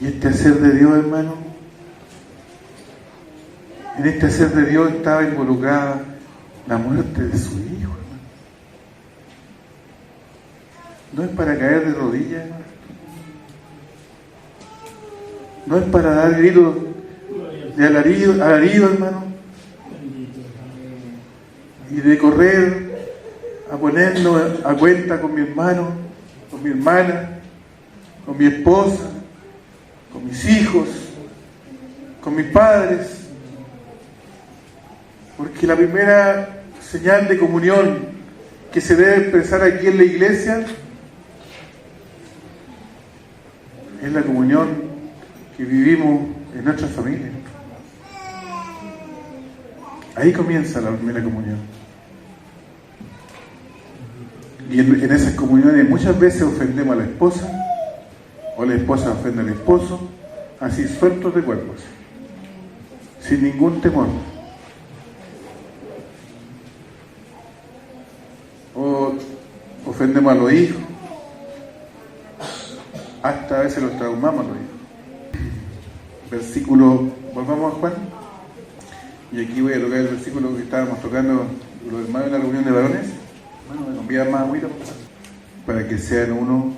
Y este hacer de Dios, hermano, en este hacer de Dios estaba involucrada la muerte de su hijo, hermano. No es para caer de rodillas, hermano. No es para dar gritos de alarido, hermano. Y de correr a ponernos a cuenta con mi hermano, con mi hermana, con mi esposa, con mis hijos, con mis padres. Porque la primera señal de comunión que se debe expresar aquí en la iglesia es la comunión que vivimos en nuestra familia. Ahí comienza la primera comunión. Y en esas comuniones muchas veces ofendemos a la esposa, o la esposa ofende al esposo, así sueltos de cuerpos, sin ningún temor. O ofendemos a los hijos, hasta a veces los traumamos a los hijos. Versículo, volvamos a Juan, y aquí voy a tocar el versículo que estábamos tocando los hermanos en la reunión de varones. Bueno, me convidas más agüita, para que sean uno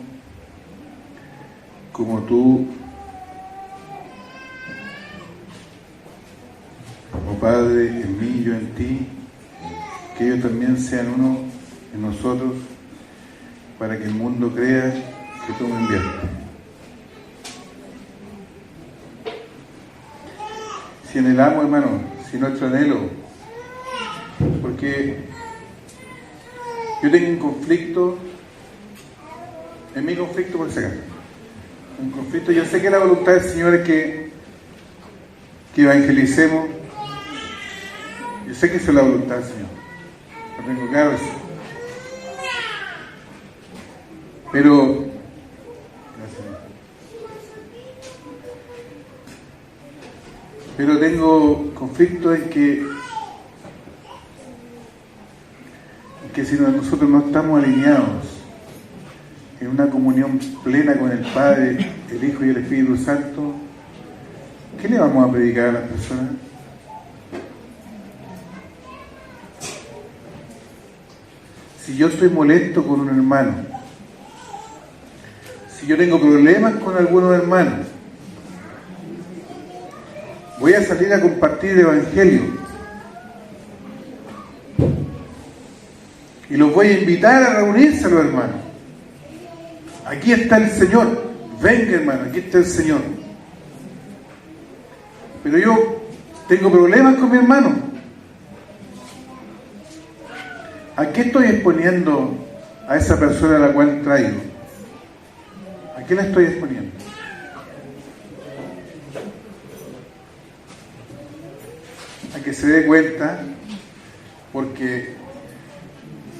como tú, oh Padre, en mí, yo en ti, que ellos también sean uno en nosotros, para que el mundo crea que tú me enviaste. Si anhelamos, hermano, si nuestro anhelo, porque yo tengo un conflicto, en mi conflicto por ese caso, un conflicto, yo sé que la voluntad del Señor es que evangelicemos, yo sé que esa es la voluntad del Señor, lo tengo claro eso. Pero, gracias, pero tengo conflicto en que si nosotros no estamos alineados en una comunión plena con el Padre, el Hijo y el Espíritu Santo, ¿qué le vamos a predicar a las personas? Si yo estoy molesto con un hermano, si yo tengo problemas con algunos hermanos, voy a salir a compartir el Evangelio y los voy a invitar a reunirse a los hermanos. Aquí está el Señor, venga hermano, aquí está el Señor. Pero yo tengo problemas con mi hermano. ¿A qué estoy exponiendo a esa persona a la cual traigo? ¿A qué la estoy exponiendo? A que se dé cuenta, porque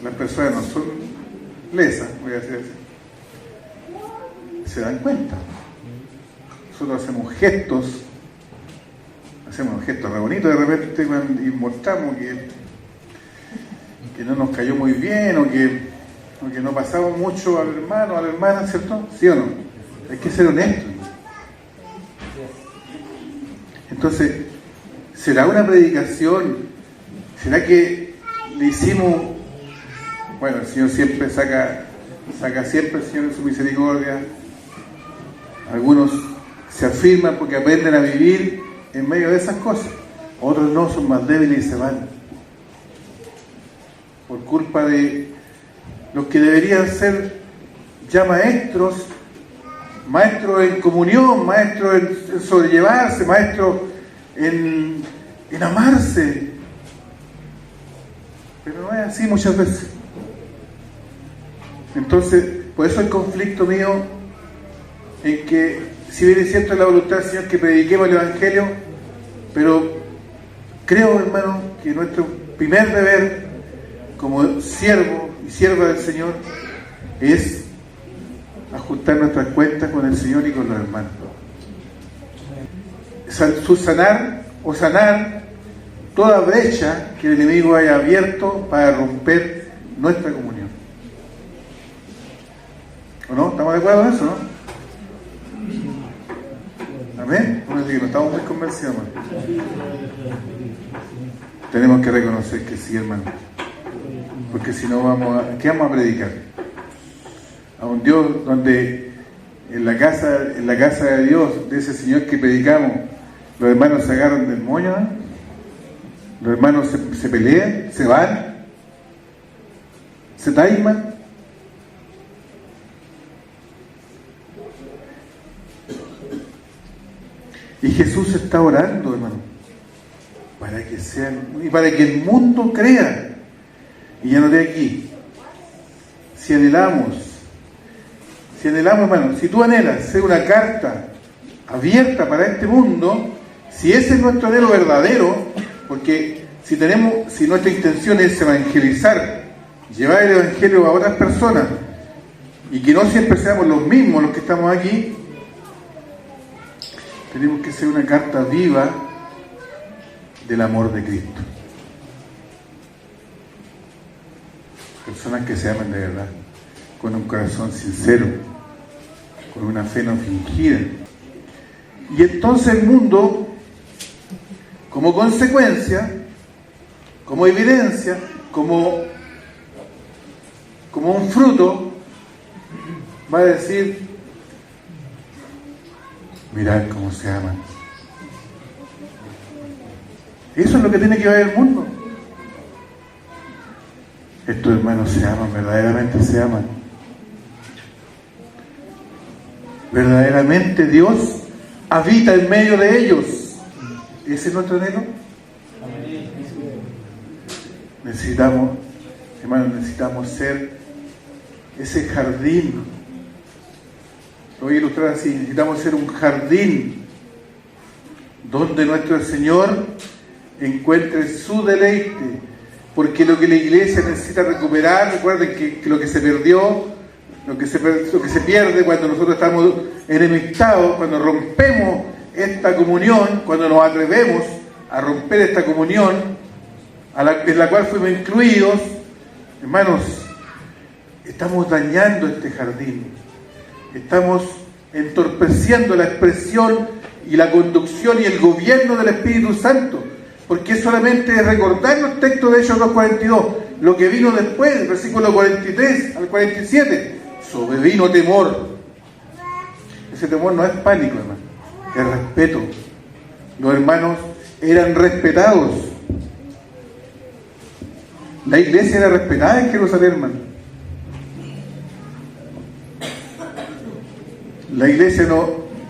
las personas no son lesas, voy a decir así. Se dan cuenta. Nosotros hacemos gestos re bonitos de repente y mostramos que no nos cayó muy bien o que no pasamos mucho al hermano, a la hermana, ¿cierto? ¿Sí o no? Hay que ser honestos. Entonces, ¿será una predicación? ¿Será que le hicimos? Bueno, el Señor siempre saca siempre el Señor en su misericordia. Algunos se afirman porque aprenden a vivir en medio de esas cosas. Otros no, son más débiles y se van. Por culpa de los que deberían ser ya maestros maestro en comunión, maestro en sobrellevarse, maestro en amarse. Pero no es así muchas veces. Entonces, por eso el conflicto mío en que, si bien es cierto, es la voluntad del Señor que prediquemos el Evangelio, pero creo, hermano, que nuestro primer deber como siervo y sierva del Señor es ajustar nuestras cuentas con el Señor y con los hermanos. Subsanar o sanar toda brecha que el enemigo haya abierto para romper nuestra comunión. ¿O no? ¿Estamos de acuerdo en eso, no? Amén. Uno dice que no estamos muy convencidos, hermano. Tenemos que reconocer que sí, hermano. Porque si no, ¿qué vamos a predicar? A un Dios donde en la casa de Dios, de ese Señor que predicamos, los hermanos se agarran del moño, ¿eh? Los hermanos se pelean, se van, se taiman. Y Jesús está orando, hermano, para que sean, y para que el mundo crea. Y ya no de aquí. Si anhelamos, hermano, si tú anhelas ser una carta abierta para este mundo, si ese es nuestro anhelo verdadero, porque si nuestra intención es evangelizar, llevar el evangelio a otras personas, y que no siempre seamos los mismos los que estamos aquí, tenemos que ser una carta viva del amor de Cristo. Personas que se aman de verdad, con un corazón sincero, con una fe no fingida. Y entonces el mundo, como consecuencia, como evidencia, como un fruto, va a decir: mirad cómo se aman. Eso es lo que tiene que ver el mundo. Estos hermanos se aman, verdaderamente se aman. Verdaderamente Dios habita en medio de ellos. ¿Ese es nuestro anhelo? Necesitamos, hermanos, necesitamos ser ese jardín. Lo voy a ilustrar así: necesitamos ser un jardín donde nuestro Señor encuentre su deleite, porque lo que la iglesia necesita recuperar, recuerden que lo que se perdió, lo que se pierde cuando nosotros estamos enemistados, cuando rompemos esta comunión, cuando nos atrevemos a romper esta comunión en la cual fuimos incluidos, hermanos, estamos dañando este jardín. Estamos entorpeciendo la expresión y la conducción y el gobierno del Espíritu Santo, porque es solamente recordar los textos de Hechos 2:42, lo que vino después, del versículo 43 al 47, sobrevino temor. Ese temor no es pánico, hermano, es respeto. Los hermanos eran respetados. La iglesia era respetada en Jerusalén, hermano. La iglesia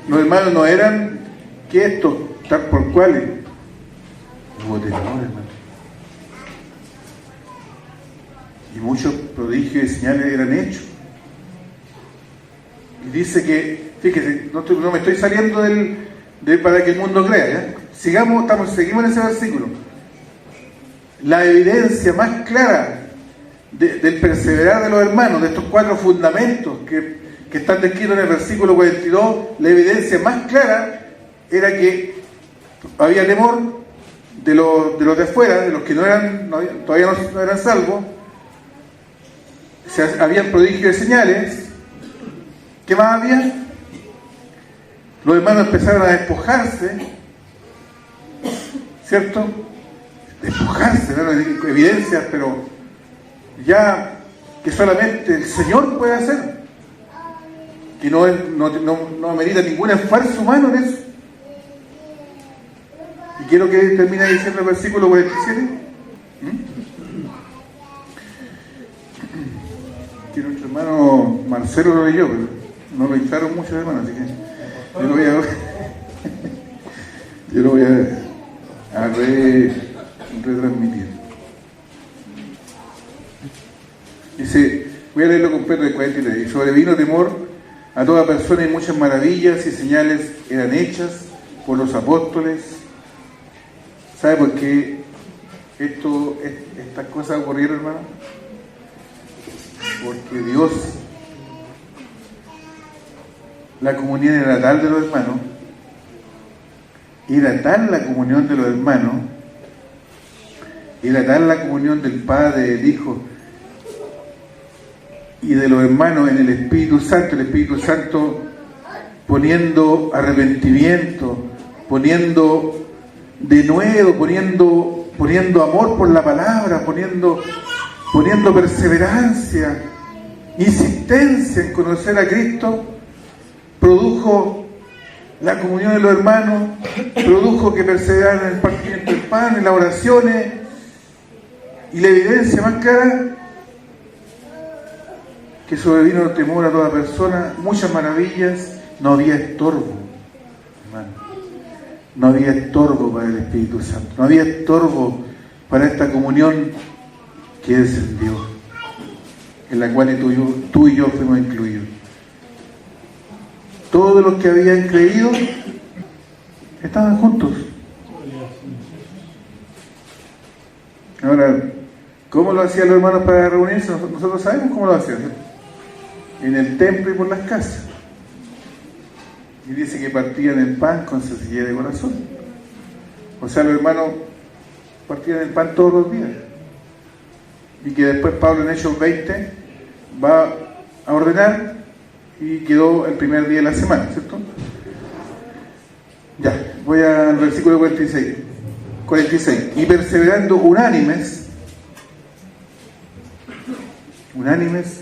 los hermanos no eran que estos, tal por cuales. Hubo temor, hermano. Y muchos prodigios y señales eran hechos. Y dice que, fíjese, no me estoy saliendo para que el mundo crea, ¿ya? Seguimos en ese versículo. La evidencia más clara del perseverar de los hermanos, de estos 4 fundamentos que están descritos en el versículo 42, la evidencia más clara era que había temor de los de afuera, de los que todavía no eran salvos. Habían prodigios y señales. ¿Qué más había? Los hermanos empezaron a despojarse, ¿cierto? Despojarse, ¿no? Evidencias, pero ya que solamente el Señor puede hacer, que no amerita ningún esfuerzo humano en eso. Y quiero que termine diciendo el versículo 47. Que nuestro hermano Marcelo lo leyó, pero no lo inflaron mucho, hermano, así que yo lo voy a, yo lo voy a retransmitir. Dice, voy a leerlo completo de 43. Y sobrevino temor a toda persona y muchas maravillas y señales eran hechas por los apóstoles. ¿Sabe por qué estas cosas ocurrieron, hermano? Porque Dios, la comunión era tal de los hermanos, era tal la comunión de los hermanos, era tal la comunión del Padre, del Hijo y de los hermanos en el Espíritu Santo poniendo arrepentimiento, poniendo de nuevo, poniendo amor por la palabra, poniendo perseverancia, insistencia en conocer a Cristo, produjo la comunión de los hermanos, produjo que perseveraran en el partimiento del pan, en las oraciones, y la evidencia más clara, que sobrevino el temor a toda persona, muchas maravillas, no había estorbo, hermano. No había estorbo para el Espíritu Santo, no había estorbo para esta comunión que descendió, en la cual tú y yo fuimos incluidos. Todos los que habían creído estaban juntos. Ahora, ¿cómo lo hacían los hermanos para reunirse? Nosotros sabemos cómo lo hacían, ¿sí? En el templo y por las casas. Y dice que partían el pan con sencillez de corazón. O sea, los hermanos partían el pan todos los días. Y que después Pablo en Hechos 20 va a ordenar y quedó el primer día de la semana, ¿cierto? Ya, voy al versículo 46. Y perseverando unánimes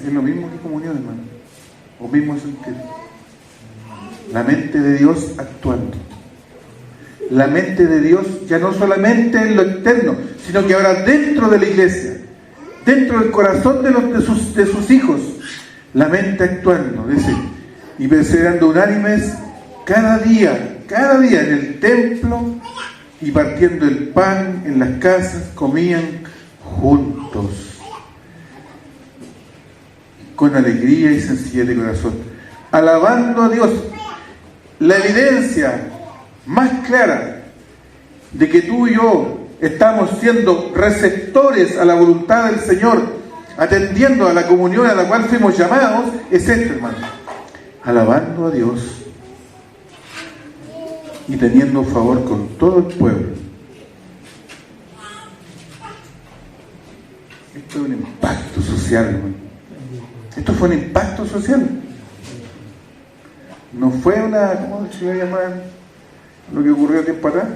es lo mismo que comunión, hermano, o mismo sentido. La mente de Dios actuando. La mente de Dios ya no solamente en lo externo, sino que ahora dentro de la iglesia, dentro del corazón de sus hijos, la mente actuando, dice, y perseverando unánimes cada día en el templo y partiendo el pan en las casas, comían juntos, con alegría y sencillez de corazón, alabando a Dios. La evidencia más clara de que tú y yo estamos siendo receptores a la voluntad del Señor, atendiendo a la comunión a la cual fuimos llamados, es esto, hermano: alabando a Dios y teniendo favor con todo el pueblo. Esto es un impacto social, hermano. Esto fue un impacto social. No fue ¿cómo se iba a llamar lo que ocurrió tiempo atrás?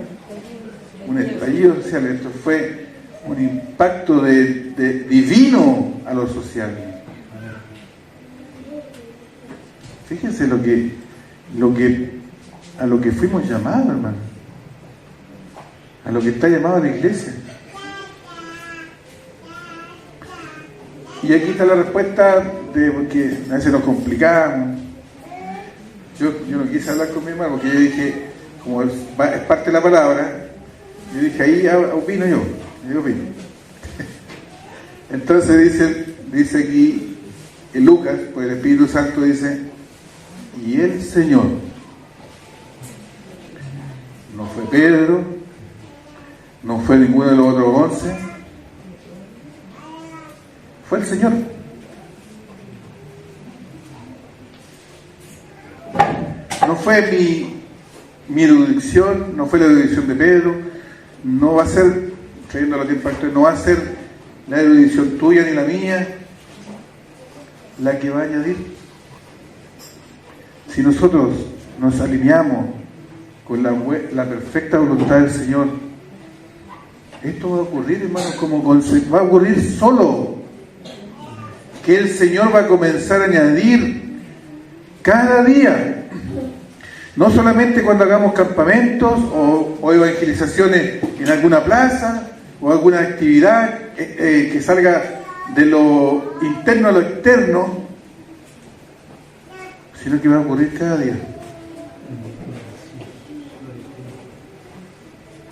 Un estallido social. Esto fue un impacto divino a lo social. Fíjense a lo que fuimos llamados, hermano, a lo que está llamado la iglesia. Y aquí está la respuesta porque a veces nos complicamos. Yo no quise hablar con mi hermano porque yo dije, como es parte de la palabra, yo dije, ahí opino yo opino. Entonces dice aquí en Lucas, pues el Espíritu Santo dice, y el Señor, no fue Pedro, no fue ninguno de los otros 11, fue el Señor. No fue mi erudición, no fue la erudición de Pedro, no va a ser, trayendo los tiempos actuales, no va a ser la erudición tuya ni la mía la que va a añadir. Si nosotros nos alineamos con la perfecta voluntad del Señor, esto va a ocurrir, hermano, va a ocurrir solo, que el Señor va a comenzar a añadir cada día. No solamente cuando hagamos campamentos o evangelizaciones en alguna plaza o alguna actividad que salga de lo interno a lo externo, sino que va a ocurrir cada día.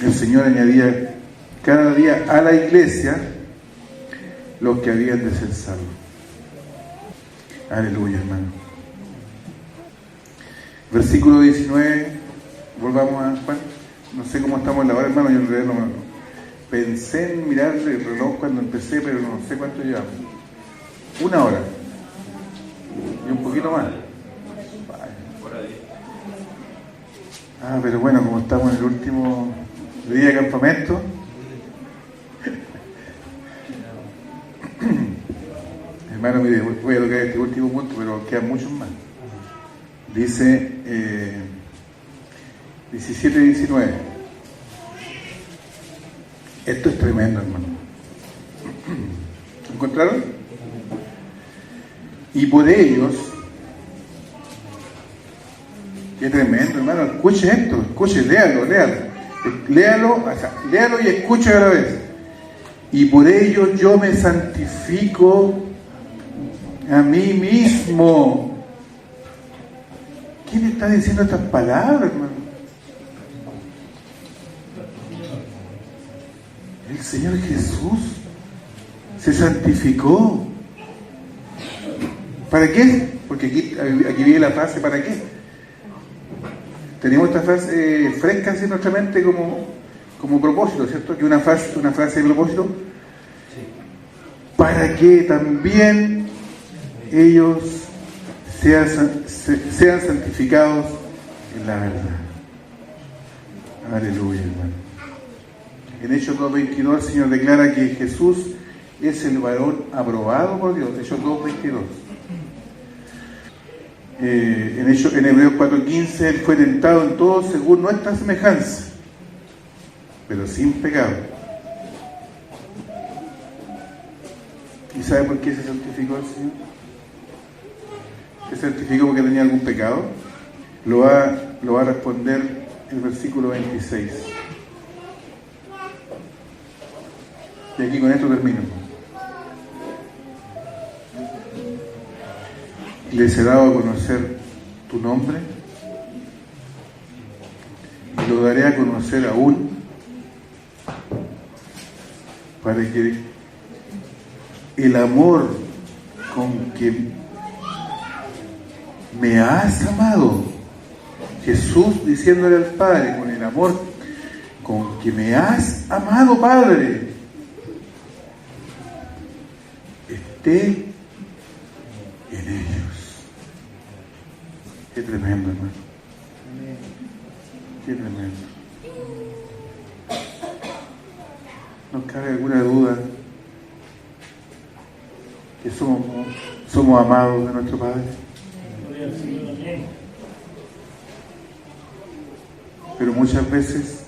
El Señor añadía cada día a la iglesia los que habían de ser salvos. Aleluya, hermano. Versículo 19, volvamos a Juan. No sé cómo estamos en la hora, hermano, yo en realidad no pensé en mirar el reloj cuando empecé, pero no sé cuánto llevamos. 1 hora. Y un poquito más. Pero bueno, como estamos en el último día de campamento, hermano, mire, voy a tocar este último punto, pero quedan muchos más. Dice 17 y 19. Esto es tremendo, hermano. ¿Encontraron? Y por ellos, qué tremendo, hermano, escuche esto, escuche, léalo y escuche a la vez. Y por ello yo me santifico a mí mismo. ¿Quién está diciendo estas palabras, hermano? El Señor Jesús se santificó. ¿Para qué? Porque aquí viene la frase ¿para qué? Tenemos esta frase fresca en nuestra mente como propósito, ¿cierto? Que una frase de propósito, para que también ellos sean santificados en la verdad. Aleluya, hermano. En Hechos 2:22 el Señor declara que Jesús es el varón aprobado por Dios. Hechos 2:22. En Hebreos 4:15 Él fue tentado en todo según nuestra semejanza, pero sin pecado. ¿Y sabe por qué se santificó el Señor? ¿Se santificó porque tenía algún pecado? Lo va a responder el versículo 26. Y aquí con esto termino. Les he dado a conocer tu nombre y lo daré a conocer aún, para que el amor con que me has amado, Jesús diciéndole al Padre, con el amor con que me has amado, Padre, esté en ellos. Qué tremendo, hermano. Qué tremendo. ¿Nos cabe alguna duda que somos amados de nuestro Padre? Pero muchas veces,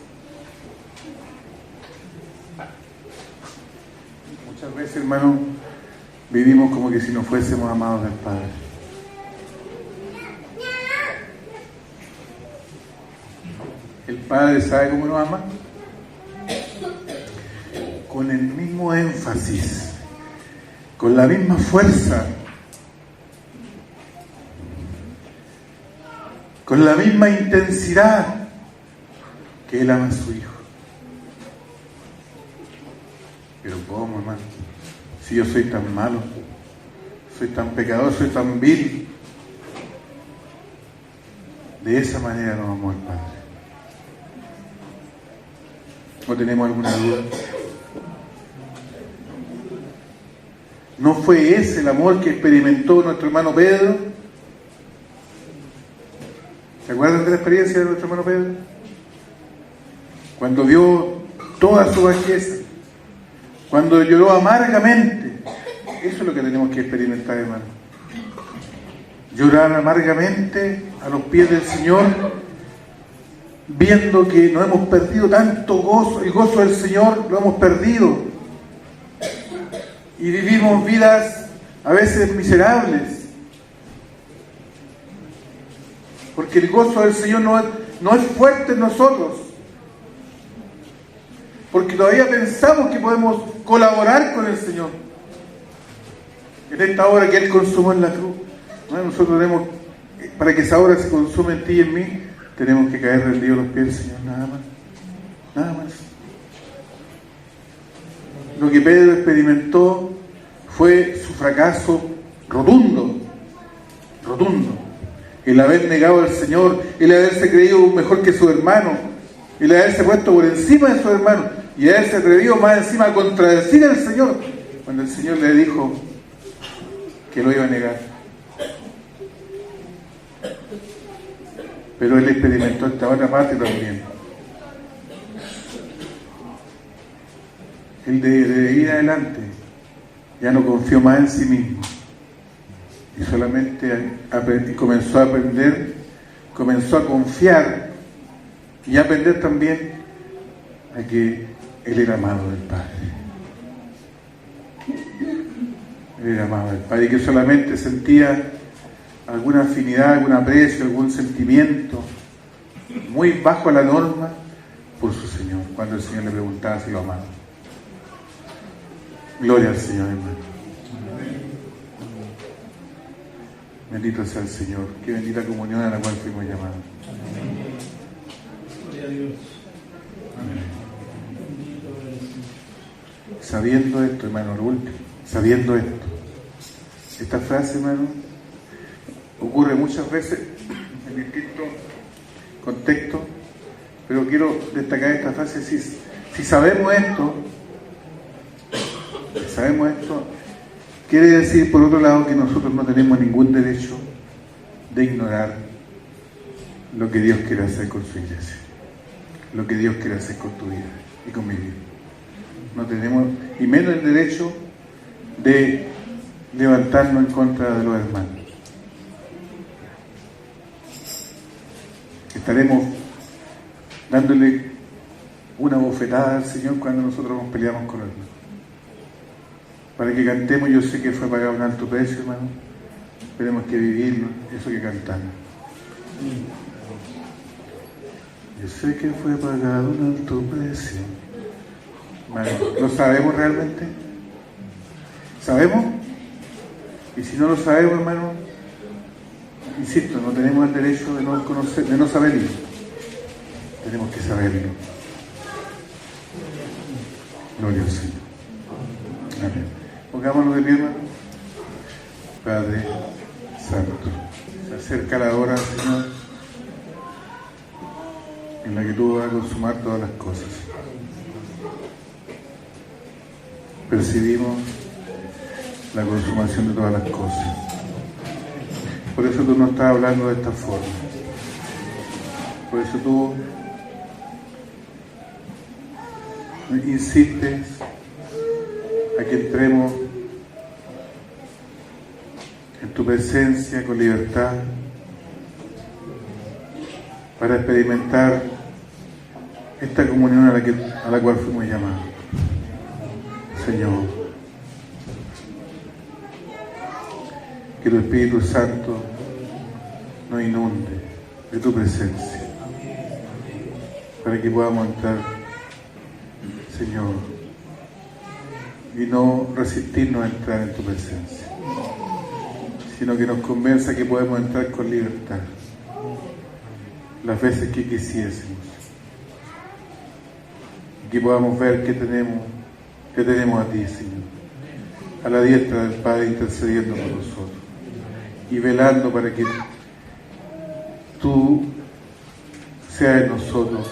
hermano, vivimos como que si no fuésemos amados del Padre. El Padre sabe cómo nos ama, con el mismo énfasis, con la misma fuerza, con la misma intensidad que Él ama a su Hijo. Pero ¿cómo, hermano? Si yo soy tan malo, soy tan pecador, soy tan vil. De esa manera nos amó el Padre. ¿O tenemos alguna duda? ¿No fue ese el amor que experimentó nuestro hermano Pedro? ¿Se acuerdan de la experiencia de nuestro hermano Pedro? Cuando vio toda su bajeza, cuando lloró amargamente. Eso es lo que tenemos que experimentar, hermano. Llorar amargamente a los pies del Señor, viendo que nos hemos perdido tanto gozo, el gozo del Señor lo hemos perdido. Y vivimos vidas a veces miserables. Porque el gozo del Señor no es fuerte en nosotros. Porque todavía pensamos que podemos colaborar con el Señor. En esta obra que Él consumó en la cruz. Nosotros tenemos para que esa obra se consuma en ti y en mí, tenemos que caer rendidos a los pies del Señor, nada más. Nada más. Lo que Pedro experimentó fue su fracaso rotundo, rotundo. El haber negado al Señor, el haberse creído mejor que su hermano, el haberse puesto por encima de su hermano y haberse atrevido más encima a contradecir al Señor, cuando el Señor le dijo que lo iba a negar. Pero él experimentó esta otra parte también. Él de ir adelante ya no confió más en sí mismo y solamente comenzó a aprender, comenzó a confiar y a aprender también a que él era amado del Padre. Él era amado del Padre y que solamente sentía alguna afinidad, algún aprecio, algún sentimiento muy bajo a la norma por su Señor, cuando el Señor le preguntaba si lo amaba. Gloria al Señor, hermano. Bendito sea el Señor. Qué bendita comunión a la cual fuimos llamados. Gloria a Dios. Amén. Sabiendo esto, hermano, lo último, sabiendo esto. Esta frase, hermano, ocurre muchas veces en distintos contextos, pero quiero destacar esta frase. Si sabemos esto, quiere decir, por otro lado, que nosotros no tenemos ningún derecho de ignorar lo que Dios quiere hacer con su iglesia, lo que Dios quiere hacer con tu vida y con mi vida. No tenemos, y menos el derecho de levantarnos en contra de los hermanos. Estaremos dándole una bofetada al Señor cuando nosotros nos peleamos con él. Para que cantemos, yo sé que fue pagado un alto precio, hermano. Tenemos que vivirlo, eso que cantamos. Yo sé que fue pagado un alto precio. Hermano, ¿lo sabemos realmente? ¿Sabemos? Y si no lo sabemos, hermano, insisto, no tenemos el derecho de no conocer, de no saberlo. Tenemos que saberlo. Gloria al Señor. Amén. Pongámonos de pie, hermano. Padre Santo, se acerca la hora, Señor, en la que tú vas a consumar todas las cosas. Percibimos la consumación de todas las cosas. Por eso tú nos estás hablando de esta forma. Por eso tú insistes a que entremos en tu presencia con libertad para experimentar esta comunión a la cual fuimos llamados. Señor, que tu Espíritu Santo nos inunde de tu presencia para que podamos entrar, Señor, y no resistirnos a entrar en tu presencia, sino que nos convenza que podemos entrar con libertad las veces que quisiésemos, y que podamos ver que tenemos a ti, Señor, a la diestra del Padre, intercediendo por nosotros y velando para que tú seas en nosotros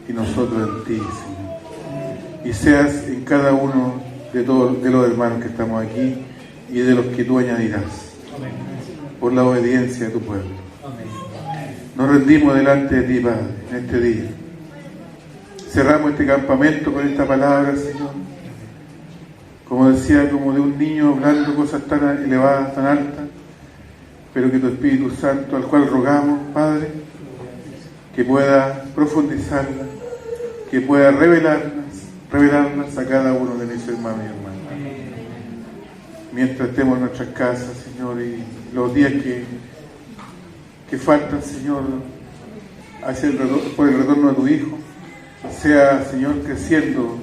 y nosotros en ti, Señor, y seas en cada uno de los hermanos que estamos aquí y de los que tú añadirás por la obediencia de tu pueblo. Nos rendimos delante de ti, Padre, en este día. Cerramos este campamento con esta palabra, Señor, como decía, como de un niño hablando cosas tan elevadas, tan altas, pero que tu Espíritu Santo, al cual rogamos, Padre, que pueda profundizarlas, que pueda revelarlas a cada uno de mis hermanos y hermanas. Mientras estemos en nuestras casas, Señor, y los días que faltan, Señor, por el retorno de tu Hijo, sea, Señor, creciendo.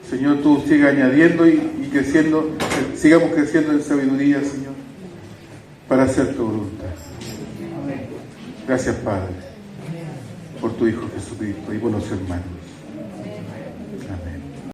Señor, tú siga añadiendo y creciendo, sigamos creciendo en sabiduría, Señor, para hacer tu voluntad. Gracias, Padre, por tu Hijo Jesucristo y por los hermanos.